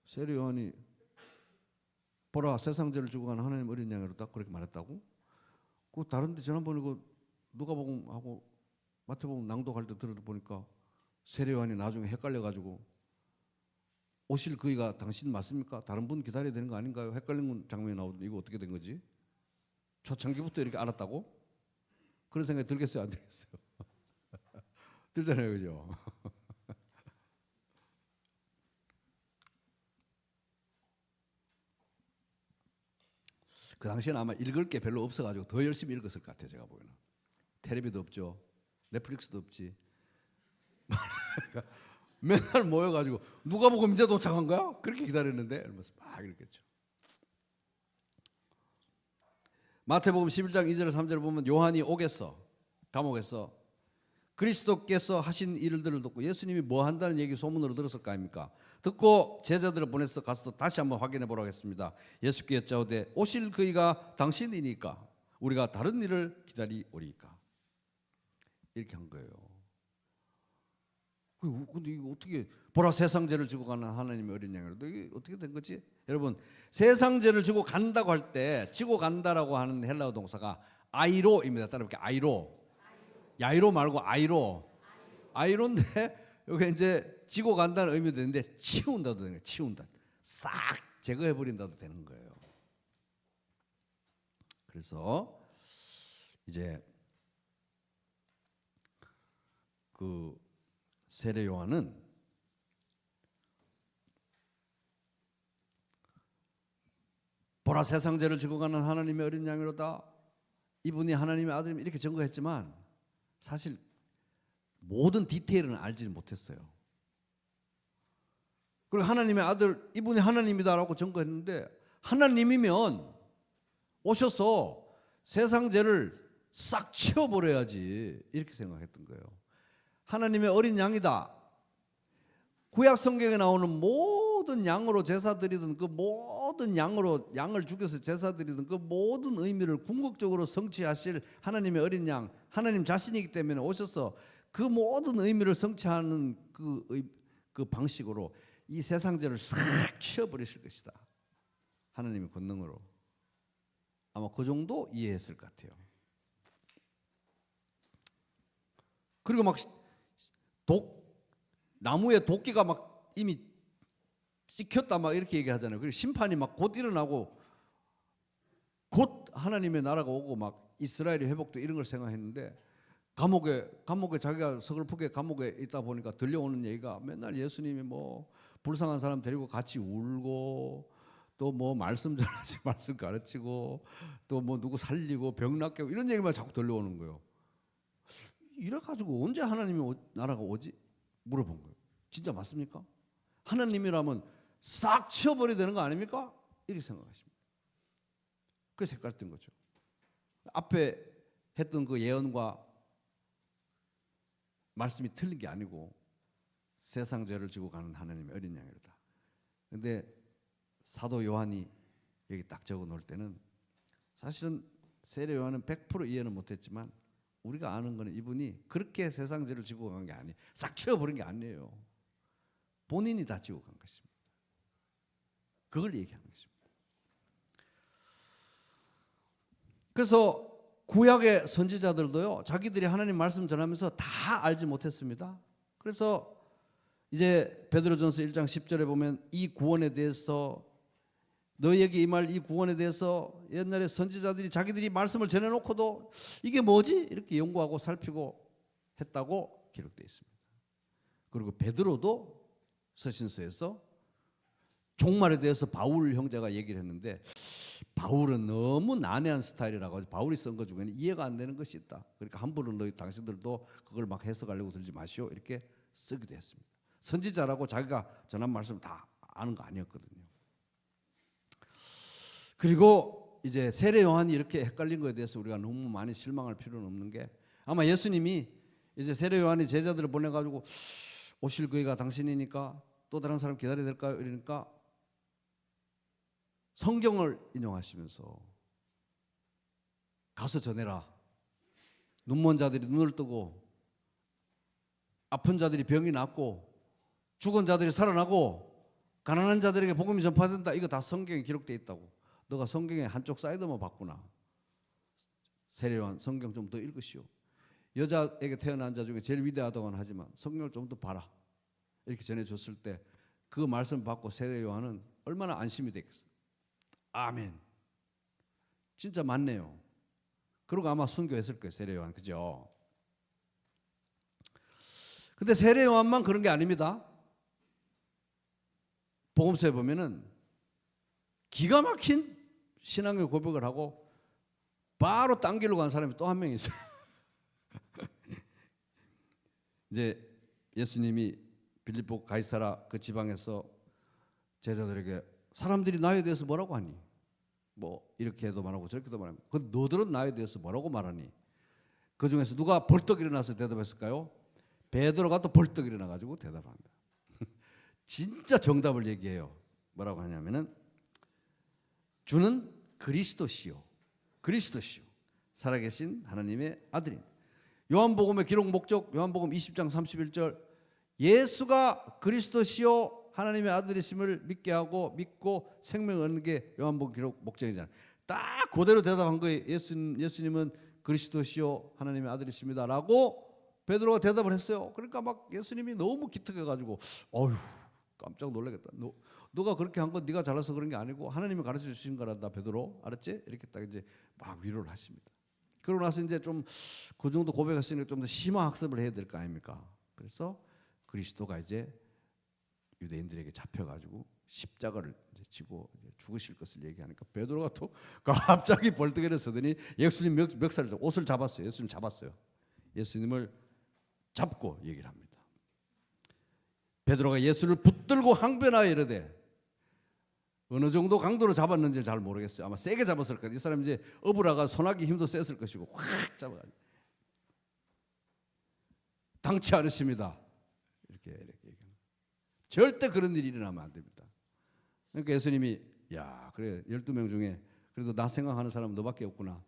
세례 요한이 보라 세상 죄를 지고 가는 하나님 어린 양이로다 그렇게 말했다고? 그 다른데 지난번에 그 누가복음하고 마태복음 낭독할 때 들어보니까 세례 요한이 나중에 헷갈려가지고 오실 그이가 당신 맞습니까? 다른 분 기다려야 되는 거 아닌가요? 헷갈린 장면이 나오던데 이거 어떻게 된 거지? 초창기부터 이렇게 알았다고? 그런 생각이 들겠어요? 안 들겠어요? 들잖아요. 그죠? 그 당시에는 아마 읽을 게 별로 없어가지고 더 열심히 읽었을 것 같아요. 제가 보기에는. 텔레비도 없죠. 넷플릭스도 없지. 맨날 모여가지고 누가 보고 이제 도착한 거야? 그렇게 기다렸는데 이러면서 막 이랬겠죠. 마태복음 11장 2절 3절을 보면 요한이 오겠어. 감옥에서 그리스도께서 하신 일들을 듣고 예수님이 뭐 한다는 얘기 소문으로 들었을 거 아닙니까? 듣고 제자들을 보내서 가서 다시 한번 확인해 보라고 했습니다. 예수께 여짜오되 오실 그이가 당신이니까 우리가 다른 일을 기다리오리까. 이렇게 한 거예요. 근데 이거 어떻게 보라 세상 죄를 지고 가는 하나님의 어린 양이라도 이게 어떻게 된 거지? 여러분 세상 죄를 지고 간다고 할 때 지고 간다라고 하는 헬라어 동사가 아이로입니다. 따라볼게요. 아이로. 야이로 말고 아이로. 아이로인데 여기 이제 지고 간다는 의미도 되는데 치운다도 되는 거예요. 치운다. 싹 제거해 버린다도 되는 거예요. 그래서 이제 그 세례 요한은 보라 세상 죄를 지고 가는 하나님의 어린 양이로다. 이분이 하나님의 아들이면 이렇게 증거했지만 사실 모든 디테일은 알지 못했어요. 그리고 하나님의 아들 이분이 하나님이다라고 증거했는데 하나님이면 오셔서 세상 죄를 싹 치워버려야지 이렇게 생각했던 거예요. 하나님의 어린 양이다. 구약 성경에 나오는 모든 양으로 제사 드리던 그 모든 양으로 양을 죽여서 제사 드리던 그 모든 의미를 궁극적으로 성취하실 하나님의 어린 양, 하나님 자신이기 때문에 오셔서 그 모든 의미를 성취하는 그 방식으로 이 세상 죄를 싹 치워버리실 것이다. 하나님의 권능으로. 아마 그 정도 이해했을 것 같아요. 그리고 막 나무에 도끼가 막 이미 찍혔다 막 이렇게 얘기하잖아요. 그리고 심판이 막 곧 일어나고 곧 하나님의 나라가 오고 막 이스라엘이 회복돼 이런 걸 생각했는데 감옥에 자기가 서글프게 감옥에 있다 보니까 들려오는 얘기가 맨날 예수님이 뭐 불쌍한 사람 데리고 같이 울고 또 뭐 말씀 전하지 말씀 가르치고 또 뭐 누구 살리고 병 낫게 하고 이런 얘기만 자꾸 들려오는 거예요. 이래가지고 언제 하나님의 나라가 오지? 물어본 거예요. 진짜 맞습니까? 하나님이라면 싹 치워버려야 되는 거 아닙니까? 이렇게 생각하십니다. 그래서 헷갈렸던 거죠. 앞에 했던 그 예언과 말씀이 틀린 게 아니고 세상 죄를 지고 가는 하나님의 어린 양이다. 그런데 사도 요한이 여기 딱 적어 놓을 때는 사실은 세례 요한은 100% 이해는 못했지만 우리가 아는 거는 이분이 그렇게 세상 죄를 지고 간 게 아니에요. 싹 치워버린 게 아니에요. 본인이 다 지고 간 것입니다. 그걸 얘기하는 것입니다. 그래서 구약의 선지자들도요, 자기들이 하나님 말씀 전하면서 다 알지 못했습니다. 그래서 이제 베드로전서 1장 10절에 보면 이 구원에 대해서 너희에게 임할 이 구원에 대해서 옛날에 선지자들이 자기들이 말씀을 전해놓고도 이게 뭐지? 이렇게 연구하고 살피고 했다고 기록되어 있습니다. 그리고 베드로도 서신서에서 종말에 대해서 바울 형제가 얘기를 했는데 바울은 너무 난해한 스타일이라고 바울이 쓴 것 중에는 이해가 안 되는 것이 있다. 그러니까 함부로 너희 당신들도 그걸 막 해석하려고 들지 마시오. 이렇게 쓰기도 했습니다. 선지자라고 자기가 전한 말씀 다 아는 거 아니었거든요. 그리고 이제 세례 요한이 이렇게 헷갈린 거에 대해서 우리가 너무 많이 실망할 필요는 없는 게 아마 예수님이 이제 세례 요한이 제자들을 보내가지고 오실 그이가 당신이니까 또 다른 사람 기다려야 될까요? 이러니까 성경을 인용하시면서 가서 전해라. 눈먼 자들이 눈을 뜨고 아픈 자들이 병이 낫고 죽은 자들이 살아나고 가난한 자들에게 복음이 전파된다. 이거 다 성경에 기록되어 있다고. 너가 성경의 한쪽 사이드만 봤구나. 세례요한 성경 좀 더 읽으시오. 여자에게 태어난 자 중에 제일 위대하다고는 하지만 성경을 좀 더 봐라. 이렇게 전해줬을 때 그 말씀 받고 세례요한은 얼마나 안심이 되겠어요. 아멘. 진짜 맞네요. 그러고 아마 순교했을 거예요. 세례요한. 그죠? 근데 세례요한만 그런 게 아닙니다. 복음서에 보면은 기가 막힌 신앙의 고백을 하고 바로 딴 길로 간 사람이 또 한 명 있어요. 이제 예수님이 빌립보 가이사라 그 지방에서 제자들에게 사람들이 나에 대해서 뭐라고 하니? 뭐 이렇게도 말하고 저렇게도 말하고 그 너들은 나에 대해서 뭐라고 말하니? 그 중에서 누가 벌떡 일어나서 대답했을까요? 베드로가 또 벌떡 일어나 가지고 대답합니다. 진짜 정답을 얘기해요. 뭐라고 하냐면은 주는 그리스도시요. 그리스도시요. 살아계신 하나님의 아들인. 요한복음의 기록 목적 요한복음 20장 31절 예수가 그리스도시요 하나님의 아들이심을 믿게 하고 믿고 생명을 얻는 게 요한복음 기록 목적이잖아요. 딱 그대로 대답한 거예요. 예수님은 그리스도시요 하나님의 아들이십니다라고 베드로가 대답을 했어요. 그러니까 막 예수님이 너무 기특해가지고 어휴 깜짝 놀라겠다. 너가 그렇게 한 건 네가 잘나서 그런 게 아니고 하나님이 가르쳐 주신 거란다 베드로 알았지? 이렇게 딱 이제 막 위로를 하십니다. 그러고 나서 이제 좀 그 정도 고백했으니까 좀 더 심화 학습을 해야 될 거 아닙니까? 그래서 그리스도가 이제 유대인들에게 잡혀가지고 십자가를 이제 지고 이제 죽으실 것을 얘기하니까 베드로가 또 갑자기 벌떡 일어서더니 예수님 멱살을 옷을 잡았어요. 예수님 잡았어요. 예수님을 잡고 얘기를 합니다. 베드로가 예수를 붙들고 항변하여 이르되 어느 정도 강도로 잡았는지 잘 모르겠어요. 아마 세게 잡았을 거예요. 이 사람 이제 어부라가 손하기 힘도 셌을 것이고 확 잡아가지고 당치 않으십니다. 이렇게 얘기합니다. 절대 그런 일이 일어나면 안 됩니다. 그러니까 예수님이 야 그래 12명 중에 그래도 나 생각하는 사람은 너밖에 없구나.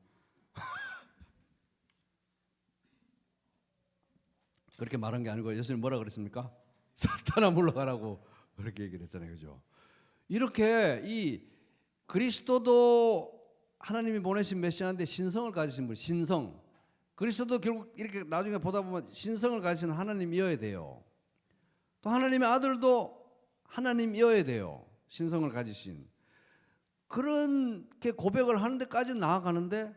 그렇게 말한 게 아니고 예수님 뭐라 그랬습니까? 사탄아 물러가라고 그렇게 얘기를 했잖아요. 그죠? 이렇게 이 그리스도도 하나님이 보내신 메시아인데 신성을 가지신 분, 신성. 그리스도도 결국 이렇게 나중에 보다 보면 신성을 가지신 하나님이어야 돼요. 또 하나님의 아들도 하나님이어야 돼요. 신성을 가지신. 그렇게 고백을 하는 데까지 나아가는데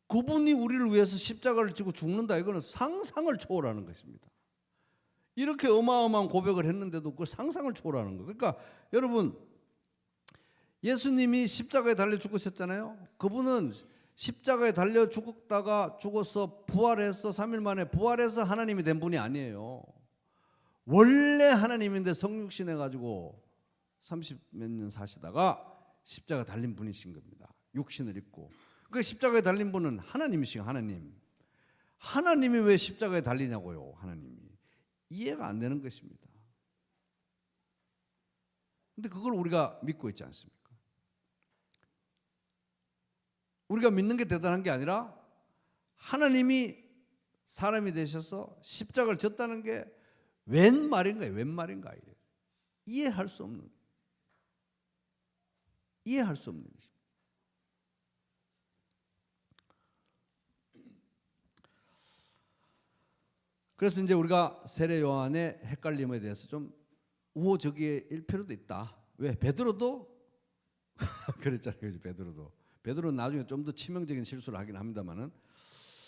그분이 우리를 위해서 십자가를 지고 죽는다. 이거는 상상을 초월하는 것입니다. 이렇게 어마어마한 고백을 했는데도 그 상상을 초월하는 거예요. 그러니까 여러분 예수님이 십자가에 달려 죽으셨잖아요. 그분은 십자가에 달려 죽어서 부활해서 3일 만에 부활해서 하나님이 된 분이 아니에요. 원래 하나님인데 성육신 해가지고 30몇 년 사시다가 십자가 달린 분이신 겁니다. 육신을 입고. 그 십자가에 달린 분은 하나님이시고 하나님. 하나님이 왜 십자가에 달리냐고요. 하나님이. 이해가 안 되는 것입니다. 근데 그걸 우리가 믿고 있지 않습니까? 우리가 믿는 게 대단한 게 아니라 하나님이 사람이 되셔서 십자가를 졌다는 게 웬 말인가? 웬 말인가? 이해할 수 없는 것입니다. 그래서 이제 우리가 세례 요한의 헷갈림에 대해서 좀 우호적일 필요도 있다. 왜? 베드로도 그랬잖아요. 베드로는 나중에 좀 더 치명적인 실수를 하긴 합니다만은.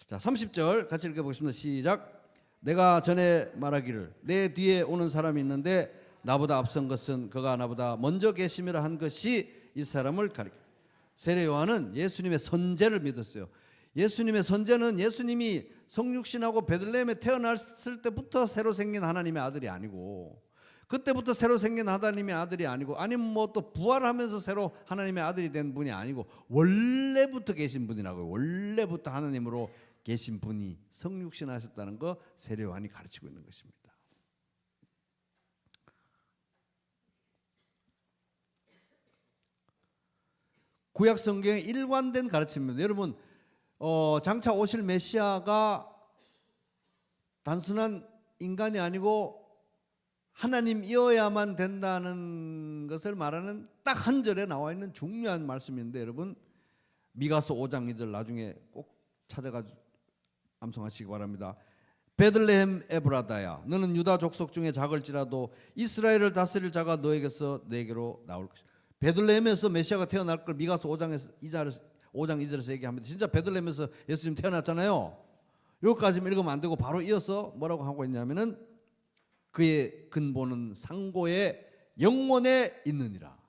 자, 30절 같이 읽어보겠습니다. 시작. 내가 전에 말하기를 내 뒤에 오는 사람이 있는데 나보다 앞선 것은 그가 나보다 먼저 계심이라 한 것이 이 사람을 가리켜. 세례 요한은 예수님의 선제를 믿었어요. 예수님의 선제는 예수님이 성육신하고 베들레헴에 태어났을 때부터 새로 생긴 하나님의 아들이 아니고 그때부터 새로 생긴 하나님의 아들이 아니고 아니면 뭐 또 부활하면서 새로 하나님의 아들이 된 분이 아니고 원래부터 계신 분이라고요. 원래부터 하나님으로 계신 분이 성육신 하셨다는 거 세례 요한이 가르치고 있는 것입니다. 구약 성경의 일관된 가르침입니다. 여러분 장차 오실 메시아가 단순한 인간이 아니고 하나님이어야만 된다는 것을 말하는 딱 한 절에 나와 있는 중요한 말씀인데 여러분 미가서 5장 2절 나중에 꼭 찾아가지고 암송하시기 바랍니다. 베들레헴 에브라다야 너는 유다 족속 중에 작을지라도 이스라엘을 다스릴 자가 너에게서 내게로 나올 것이다. 베들레헴에서 메시아가 태어날 걸 미가서 5장 2절에서 얘기합니다. 진짜 베들레헴에서 예수님 태어났잖아요. 여기까지만 읽으면 안 되고 바로 이어서 뭐라고 하고 있냐면은 그의 근본은 상고의 영원에 있느니라.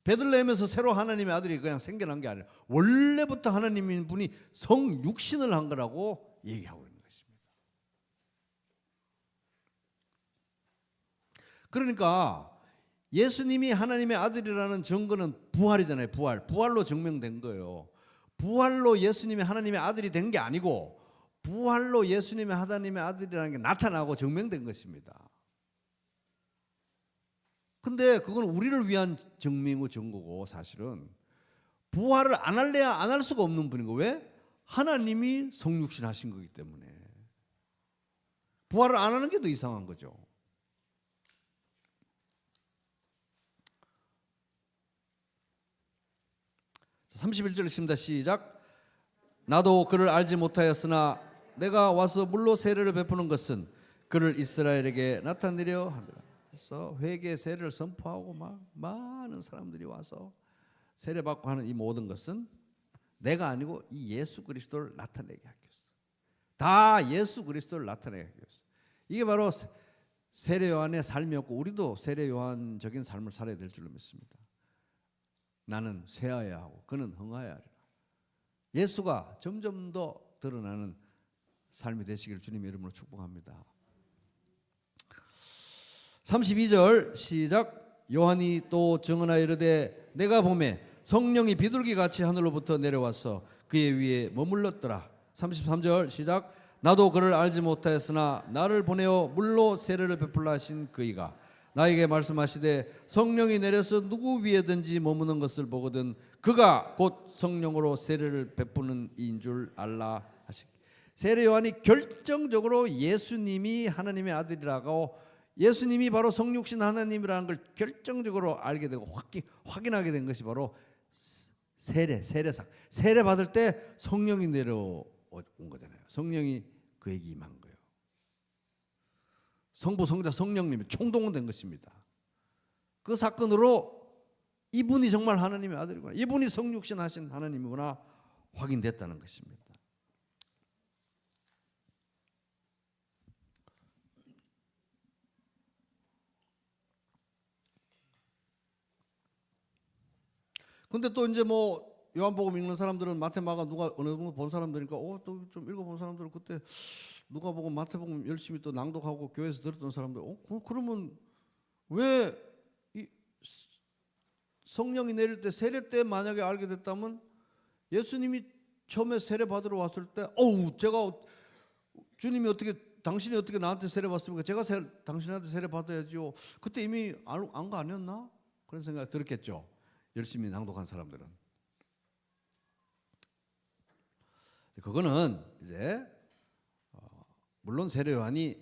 베들레헴에서 새로 하나님의 아들이 그냥 생겨난 게 아니라 원래부터 하나님인 분이 성육신을 한 거라고 얘기하고 있는 것입니다. 그러니까 예수님이 하나님의 아들이라는 증거는 부활이잖아요. 부활로 증명된 거예요. 부활로 예수님이 하나님의 아들이 된 게 아니고 부활로 예수님이 하나님의 아들이라는 게 나타나고 증명된 것입니다. 근데 그건 우리를 위한 증명의 증거고 사실은 부활을 안 할래야 안 할 수가 없는 분인 거. 왜? 하나님이 성육신 하신 거기 때문에. 부활을 안 하는 게 더 이상한 거죠. 자, 31절 읽습니다. 시작. 나도 그를 알지 못하였으나 내가 와서 물로 세례를 베푸는 것은 그를 이스라엘에게 나타내려 함이라. 그래서 회개 세례를 선포하고 막 많은 사람들이 와서 세례 받고 하는 이 모든 것은 내가 아니고 이 예수 그리스도를 나타내게 하기 위해서. 다 예수 그리스도를 나타내게 하기 위해서. 이게 바로 세례 요한의 삶이었고 우리도 세례 요한적인 삶을 살아야 될 줄로 믿습니다. 나는 쇠하여야 하고 그는 흥하여야 하리라. 예수가 점점 더 드러나는 삶이 되시길 주님의 이름으로 축복합니다. 32절 시작. 요한이 또 증언하여 이르되 내가 보매 성령이 비둘기같이 하늘로부터 내려와서 그의 위에 머물렀더라. 33절 시작. 나도 그를 알지 못하였으나 나를 보내어 물로 세례를 베풀라 하신 그이가 나에게 말씀하시되 성령이 내려서 누구 위에든지 머무는 것을 보거든 그가 곧 성령으로 세례를 베푸는 이인 줄 알라 하시. 세례 요한이 결정적으로 예수님이 하나님의 아들이라고 예수님이 바로 성육신 하나님이라는 걸 결정적으로 알게 되고 확인하게 된 것이 바로 세례상. 세례 받을 때 성령이 내려온 거잖아요. 성령이 그에게 임한 거예요. 성부, 성자, 성령님이 총동원된 것입니다. 그 사건으로 이분이 정말 하나님의 아들이구나, 이분이 성육신 하신 하나님이구나 확인됐다는 것입니다. 근데 또 이제 뭐 요한복음 읽는 사람들은 마태마가 누가 어느 정도 본 사람들이니까 또 좀 읽어본 사람들은 그때 누가복음 마태복음 열심히 또 낭독하고 교회에서 들었던 사람들 그러면 왜 이 성령이 내릴 때 세례 때 만약에 알게 됐다면 예수님이 처음에 세례 받으러 왔을 때 제가 주님이 당신이 어떻게 나한테 세례 받습니까? 제가 당신한테 세례 받아야지요. 그때 이미 안 거 아니었나? 그런 생각 들었겠죠. 열심히 낭독한 사람들은. 그거는 이제 물론 세례 요한이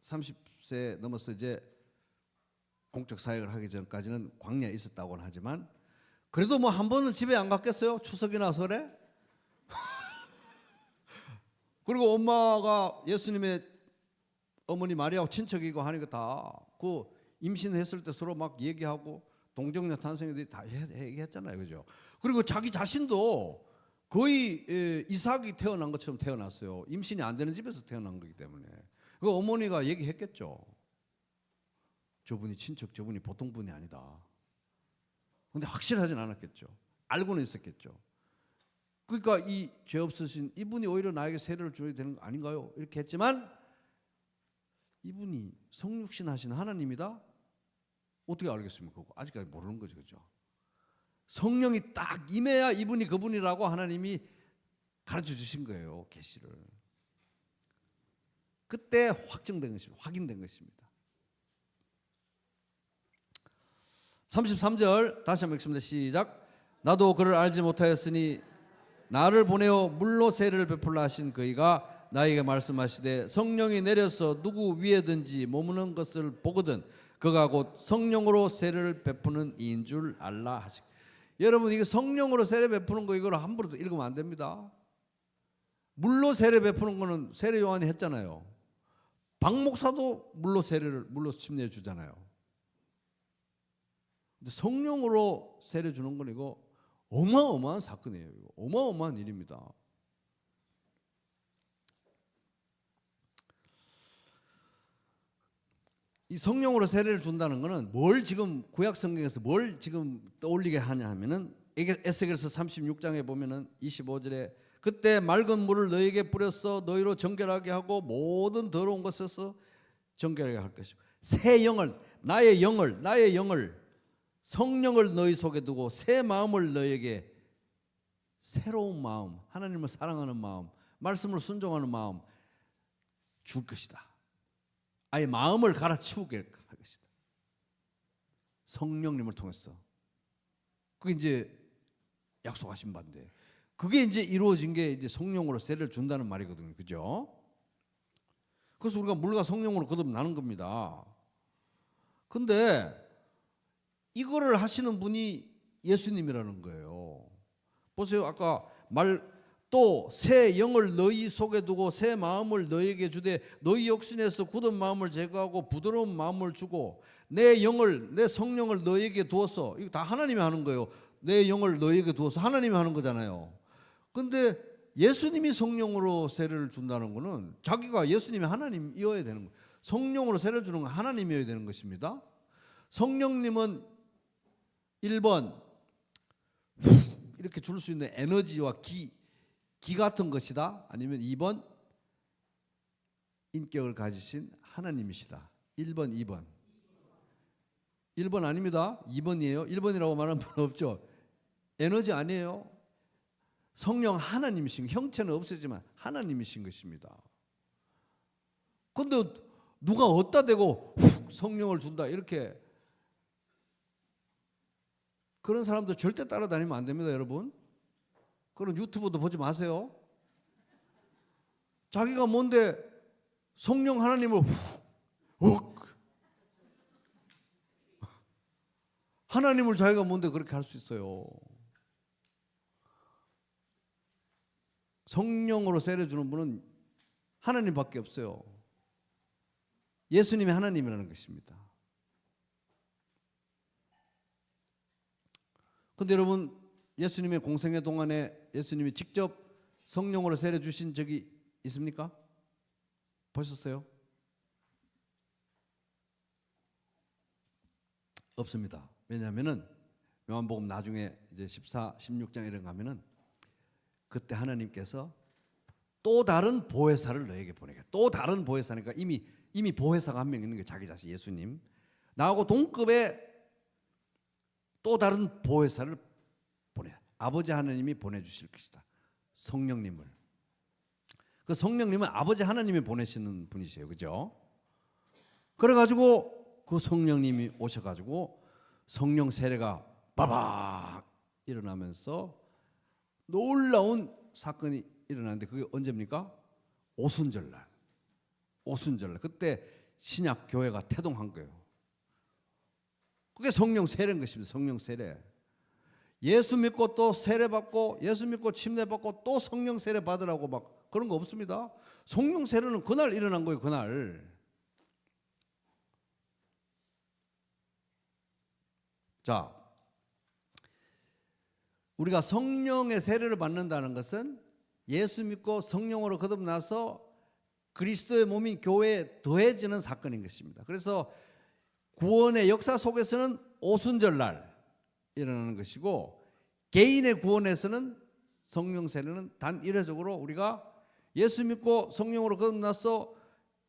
30세 넘어서 이제 공적 사역을 하기 전까지는 광야에 있었다고는 하지만 그래도 뭐 한 번은 집에 안 갔겠어요? 추석이나 설에? 그리고 엄마가 예수님의 어머니 마리아하고 친척이고 하니까 다 그 임신했을 때 서로 막 얘기하고 동정녀 탄생들이 다 얘기했잖아요, 그죠? 그리고 자기 자신도 거의 이삭이 태어난 것처럼 태어났어요. 임신이 안 되는 집에서 태어난 거기 때문에. 그 어머니가 얘기했겠죠. 저분이 친척, 저분이 보통 분이 아니다. 근데 확실하진 않았겠죠. 알고는 있었겠죠. 그러니까 이 죄 없으신 이분이 오히려 나에게 세례를 줘야 되는 거 아닌가요? 이렇게 했지만 이분이 성육신 하신 하나님이다? 어떻게 알겠습니까? 아직까지 모르는 거죠, 그죠? 성령이 딱 임해야 이분이 그분이라고 하나님이 가르쳐 주신 거예요, 계시를. 그때 확정된 것입니다. 확인된 것입니다. 33절 다시 한번 읽습니다. 시작. 나도 그를 알지 못하였으니 나를 보내어 물로 세례를 베풀라 하신 그이가 나에게 말씀하시되 성령이 내려서 누구 위에든지 머무는 것을 보거든 그가 곧 성령으로 세례를 베푸는 이인 줄 알라 하시. 여러분 이게 성령으로 세례 베푸는 거 이걸 함부로 읽으면 안 됩니다. 물로 세례 베푸는 거는 세례 요한이 했잖아요. 박 목사도 물로 침례해 주잖아요. 근데 성령으로 세례 주는 건 이거 어마어마한 사건이에요. 이거 어마어마한 일입니다. 이 성령으로 세례를 준다는 것은 뭘 지금 구약 성경에서 뭘 지금 떠올리게 하냐 하면은 에스겔서 36장에 보면은 25절에 그때 맑은 물을 너에게 뿌려서 너희로 정결하게 하고 모든 더러운 것에서 정결하게 할 것이고 새 영을 나의 영을 성령을 너희 속에 두고 새 마음을 너희에게, 새로운 마음, 하나님을 사랑하는 마음, 말씀을 순종하는 마음 줄 것이다. 아예 마음을 갈아치우게 할 것이다. 성령님을 통해서. 그게 이제 약속하신 바인데, 그게 이제 이루어진 게 이제 성령으로 세례를 준다는 말이거든요. 그죠? 그래서 우리가 물과 성령으로 거듭나는 겁니다. 근데 이거를 하시는 분이 예수님이라는 거예요. 보세요. 아까 또 새 영을 너희 속에 두고 새 마음을 너희에게 주되 너희 육신에서 굳은 마음을 제거하고 부드러운 마음을 주고 내 성령을 너희에게 두어서, 이거 다 하나님이 하는 거예요. 내 영을 너희에게 두어서 하나님이 하는 거잖아요. 근데 예수님이 성령으로 세례를 준다는 거는 자기가 예수님이 하나님이어야 되는 거예요. 성령으로 세례를 주는 건 하나님이어야 되는 것입니다. 성령님은 1번 이렇게 줄 수 있는 에너지와 기 같은 것이다. 아니면 2번 인격을 가지신 하나님이시다. 1번, 2번. 1번 아닙니다. 2번이에요. 1번이라고 말하는 분 없죠. 에너지 아니에요. 성령 하나님이신, 형체는 없으지만 하나님이신 것입니다. 그런데 누가 어디다 대고 성령을 준다 이렇게, 그런 사람들 절대 따라다니면 안 됩니다. 여러분, 그런 유튜브도 보지 마세요. 자기가 뭔데 성령 하나님을 하나님을 자기가 뭔데 그렇게 할 수 있어요. 성령으로 세례 주는 분은 하나님밖에 없어요. 예수님이 하나님이라는 것입니다. 그런데 여러분, 예수님의 공생애 동안에 예수님이 직접 성령으로 세례 주신 적이 있습니까? 보셨어요? 없습니다. 왜냐하면은 요한복음 나중에 이제 14, 16장 이런 거 가면은 그때 하나님께서 또 다른 보혜사를 너에게 보내게. 또 다른 보혜사니까 이미 보혜사가 한 명 있는 게 자기 자신 예수님. 나하고 동급의 또 다른 보혜사를 보내. 아버지 하나님이 보내주실 것이다. 성령님을. 그 성령님은 아버지 하나님이 보내시는 분이세요. 그죠? 그래가지고 그 성령님이 오셔가지고 성령 세례가 빠박 일어나면서 놀라운 사건이 일어나는데 그게 언제입니까? 오순절날. 그때 신약 교회가 태동한 거예요. 그게 성령 세례인 것입니다. 성령 세례. 예수 믿고 또 세례 받고, 예수 믿고 침례 받고 또 성령 세례 받으라고 막 그런 거 없습니다. 성령 세례는 그날 일어난 거예요. 그날. 자, 우리가 성령의 세례를 받는다는 것은 예수 믿고 성령으로 거듭나서 그리스도의 몸인 교회에 더해지는 사건인 것입니다. 그래서 구원의 역사 속에서는 오순절날 일어나는 것이고, 개인의 구원에서는 성령 세례는 단 이례적으로 우리가 예수 믿고 성령으로 거듭나서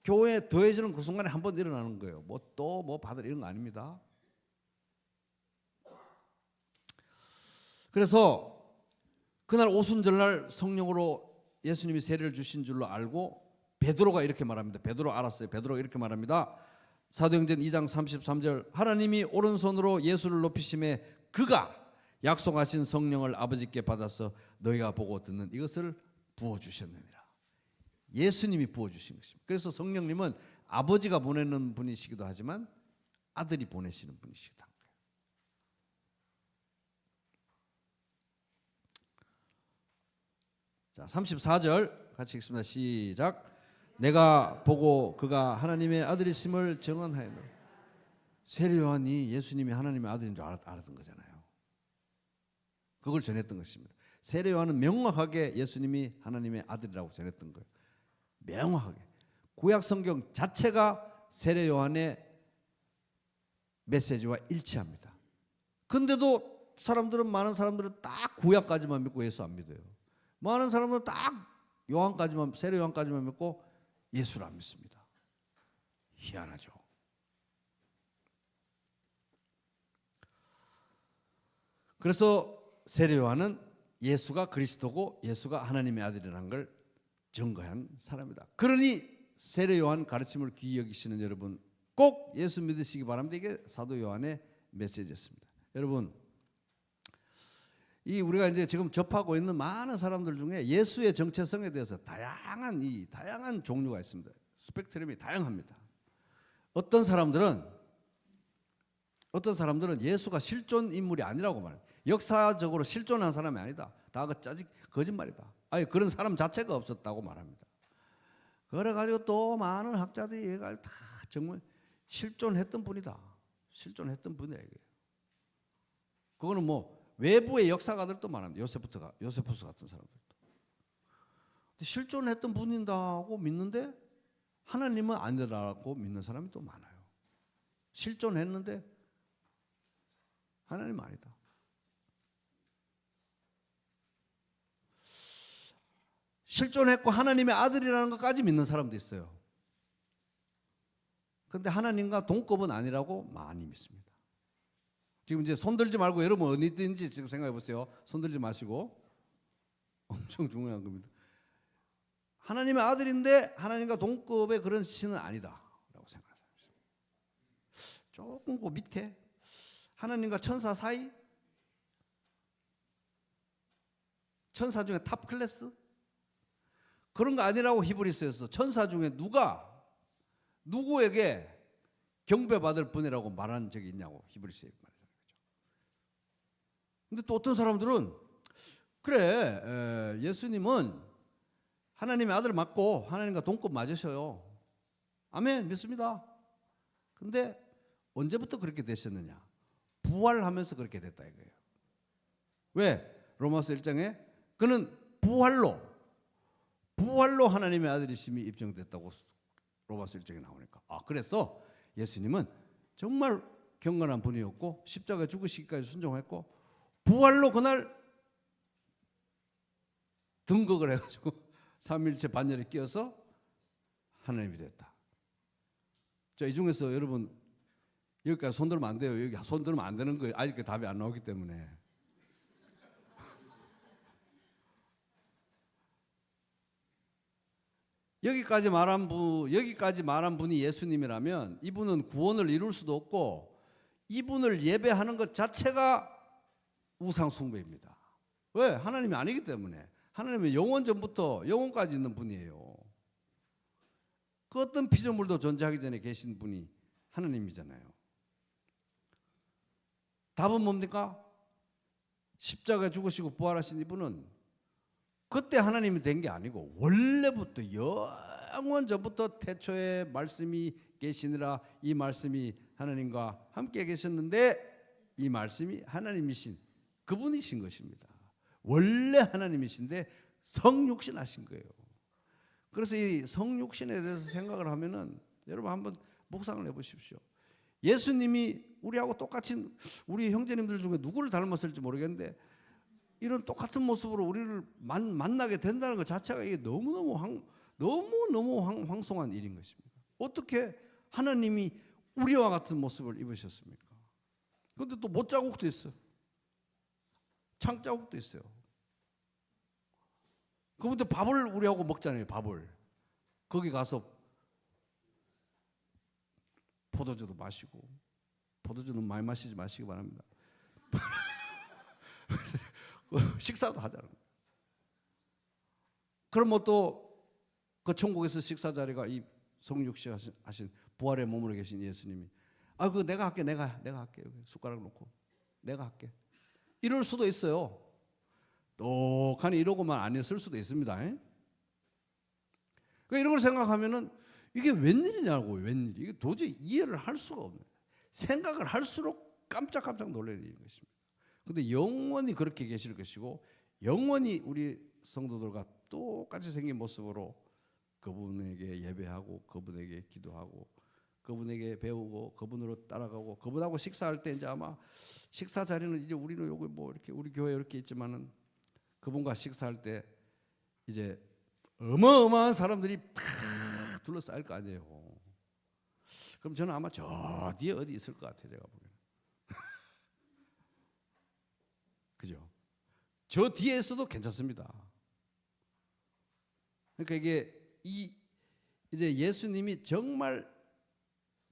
교회에 더해지는 그 순간에 한 번 일어나는 거예요. 뭐 받을 이런 거 아닙니다. 그래서 그날 오순절날 성령으로 예수님이 세례를 주신 줄로 알고 베드로가 이렇게 말합니다. 베드로 알았어요. 베드로가 이렇게 말합니다. 사도행전 2장 33절, 하나님이 오른손으로 예수를 높이심에 그가 약속하신 성령을 아버지께 받아서 너희가 보고 듣는 이것을 부어주셨느니라. 예수님이 부어주신 것입니다. 그래서 성령님은 아버지가 보내는 분이시기도 하지만 아들이 보내시는 분이시기도 합니다. 자, 34절 같이 읽습니다. 시작. 내가 보고 그가 하나님의 아들이심을 증언하였노라. 세례 요한이 예수님이 하나님의 아들인 줄 알았던 거잖아요. 그걸 전했던 것입니다. 세례 요한은 명확하게 예수님이 하나님의 아들이라고 전했던 거예요. 명확하게. 구약 성경 자체가 세례 요한의 메시지와 일치합니다. 근데도 많은 사람들은 딱 구약까지만 믿고 예수 안 믿어요. 많은 사람들은 딱 세례 요한까지만 믿고 예수를 안 믿습니다. 희한하죠. 그래서 세례 요한은 예수가 그리스도고 예수가 하나님의 아들이라는 걸 증거한 사람이다. 그러니 세례 요한 가르침을 귀히 여기시는 여러분 꼭 예수 믿으시기 바랍니다. 이게 사도 요한의 메시지였습니다. 여러분, 이 우리가 이제 지금 접하고 있는 많은 사람들 중에 예수의 정체성에 대해서 다양한 종류가 있습니다. 스펙트럼이 다양합니다. 어떤 사람들은 예수가 실존 인물이 아니라고 말해요. 역사적으로 실존한 사람이 아니다. 다 그 짜증 거짓말이다. 아예 그런 사람 자체가 없었다고 말합니다. 그래가지고 또 많은 학자들이 얘가 다 정말 실존했던 분이다. 실존했던 분이야 이게. 그거는 뭐 외부의 역사가들도 말합니다. 요세푸스 같은 사람들도. 실존했던 분이다고 믿는데 하나님은 아니라고 믿는 사람이 또 많아요. 실존했는데 하나님은 아니다. 실존했고 하나님의 아들이라는 것까지 믿는 사람도 있어요. 그런데 하나님과 동급은 아니라고 많이 믿습니다. 지금 이제 손들지 말고 여러분 어디든지 지금 생각해 보세요. 손들지 마시고. 엄청 중요한 겁니다. 하나님의 아들인데 하나님과 동급의 그런 신은 아니다라고 생각하는 사람이 있습니다. 조금 그 밑에 하나님과 천사 사이, 천사 중에 탑 클래스 그런 거 아니라고 히브리서에서 천사 중에 누구에게 경배받을 분이라고 말한 적이 있냐고 히브리서에 말해요. 근데 또 어떤 사람들은 그래 예수님은 하나님의 아들 맞고 하나님과 동급 맞으셔요. 아멘 믿습니다. 근데 언제부터 그렇게 되셨느냐? 부활하면서 그렇게 됐다 이거예요. 왜? 로마서 1장에 그는 부활로 하나님의 아들이심이 입증됐다고 로마서 1장에 나오니까 그래서 예수님은 정말 경건한 분이었고 십자가에 죽으시기까지 순종했고 부활로 그날 등극을 해가지고 삼위일체 반열에 끼어서 하나님이 됐다. 자, 이 중에서 여러분 여기까지 손 들면 안 돼요. 여기 손 들면 안 되는 거예요. 아직 답이 안 나오기 때문에. 여기까지 말한 분이 예수님이라면 이분은 구원을 이룰 수도 없고 이분을 예배하는 것 자체가 우상 숭배입니다. 왜? 하나님이 아니기 때문에. 하나님은 영원 전부터 영원까지 있는 분이에요. 그 어떤 피조물도 존재하기 전에 계신 분이 하나님이잖아요. 답은 뭡니까? 십자가에 죽으시고 부활하신 이분은 그때 하나님이 된 게 아니고 원래부터 영원 전부터 태초에 말씀이 계시니라 이 말씀이 하나님과 함께 계셨는데 이 말씀이 하나님이신 그분이신 것입니다. 원래 하나님이신데 성육신 하신 거예요. 그래서 이 성육신에 대해서 생각을 하면은 여러분 한번 묵상을 해보십시오. 예수님이 우리하고 똑같이 우리 형제님들 중에 누구를 닮았을지 모르겠는데 이런 똑같은 모습으로 우리를 만나게 된다는 것 자체가 이게 너무너무 황송한 일인 것입니다. 어떻게 하나님이 우리와 같은 모습을 입으셨습니까? 그런데 또 못자국도 있어요. 창자국도 있어요. 그분들 밥을 우리하고 먹잖아요. 밥을. 거기 가서 포도주도 마시고 포도주는 많이 마시지 마시기 바랍니다. 식사도 하잖아요. 그럼 뭐 또 그 천국에서 식사 자리가 이 성육신 하신 부활의 몸으로 계신 예수님이 그거 내가 할게 내가 할게 여기 숟가락 놓고 내가 할게 이럴 수도 있어요. 똑하니 이러고만 안 했을 수도 있습니다. 그러니까 이런 걸 생각하면은 이게 웬일이냐고 웬일 이게 도저히 이해를 할 수가 없네. 생각을 할수록 깜짝깜짝 놀라는 것입니다. 그런데 영원히 그렇게 계실 것이고 영원히 우리 성도들과 똑같이 생긴 모습으로 그분에게 예배하고 그분에게 기도하고 그분에게 배우고 그분으로 따라가고 그분하고 식사할 때 이제 아마 식사 자리는 이제 우리는 여기 뭐 이렇게 우리 교회 이렇게 있지만은 그분과 식사할 때 이제 어마어마한 사람들이 팍 둘러싸일 거 아니에요. 그럼 저는 아마 저 뒤에 어디 있을 것 같아요. 제가 보기에는. 그죠? 저 뒤에 있어도 괜찮습니다. 그러니까 이제 예수님이 정말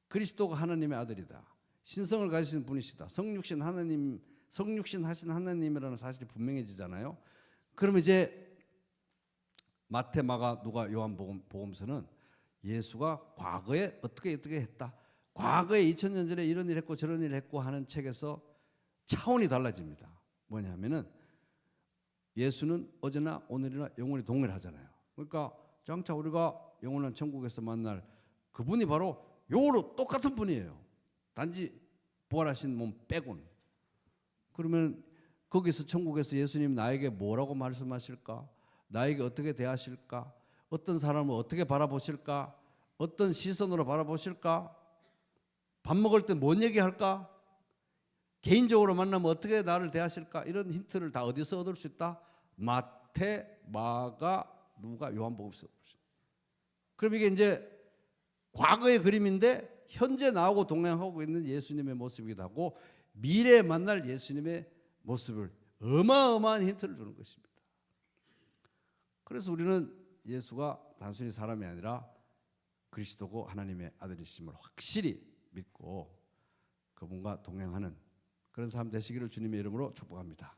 그리스도가 하나님의 아들이다. 신성을 가지신 분이시다. 성육신 하신 하나님이라는 사실이 분명해지잖아요. 그러면 이제 마태, 마가, 누가, 요한 복음서는 예수가 과거에 어떻게 했다. 과거에 2000년 전에 이런 일 했고 저런 일 했고 하는 책에서 차원이 달라집니다. 뭐냐면은 예수는 어제나 오늘이나 영원히 동일하잖아요. 그러니까 장차 우리가 영원한 천국에서 만날 그분이 바로 요로 똑같은 분이에요. 단지 부활하신 몸 빼곤. 그러면 거기서 천국에서 예수님 나에게 뭐라고 말씀하실까? 나에게 어떻게 대하실까? 어떤 사람을 어떻게 바라보실까? 어떤 시선으로 바라보실까? 밥 먹을 때 뭔 얘기할까? 개인적으로 만나면 어떻게 나를 대하실까? 이런 힌트를 다 어디서 얻을 수 있다? 마태, 마가, 누가, 요한복음서. 그럼 이게 이제 과거의 그림인데 현재 나하고 동행하고 있는 예수님의 모습이기도 하고 미래에 만날 예수님의 모습을 어마어마한 힌트를 주는 것입니다. 그래서 우리는 예수가 단순히 사람이 아니라 그리스도고 하나님의 아들이심을 확실히 믿고 그분과 동행하는 그런 삶 되시기를 주님의 이름으로 축복합니다.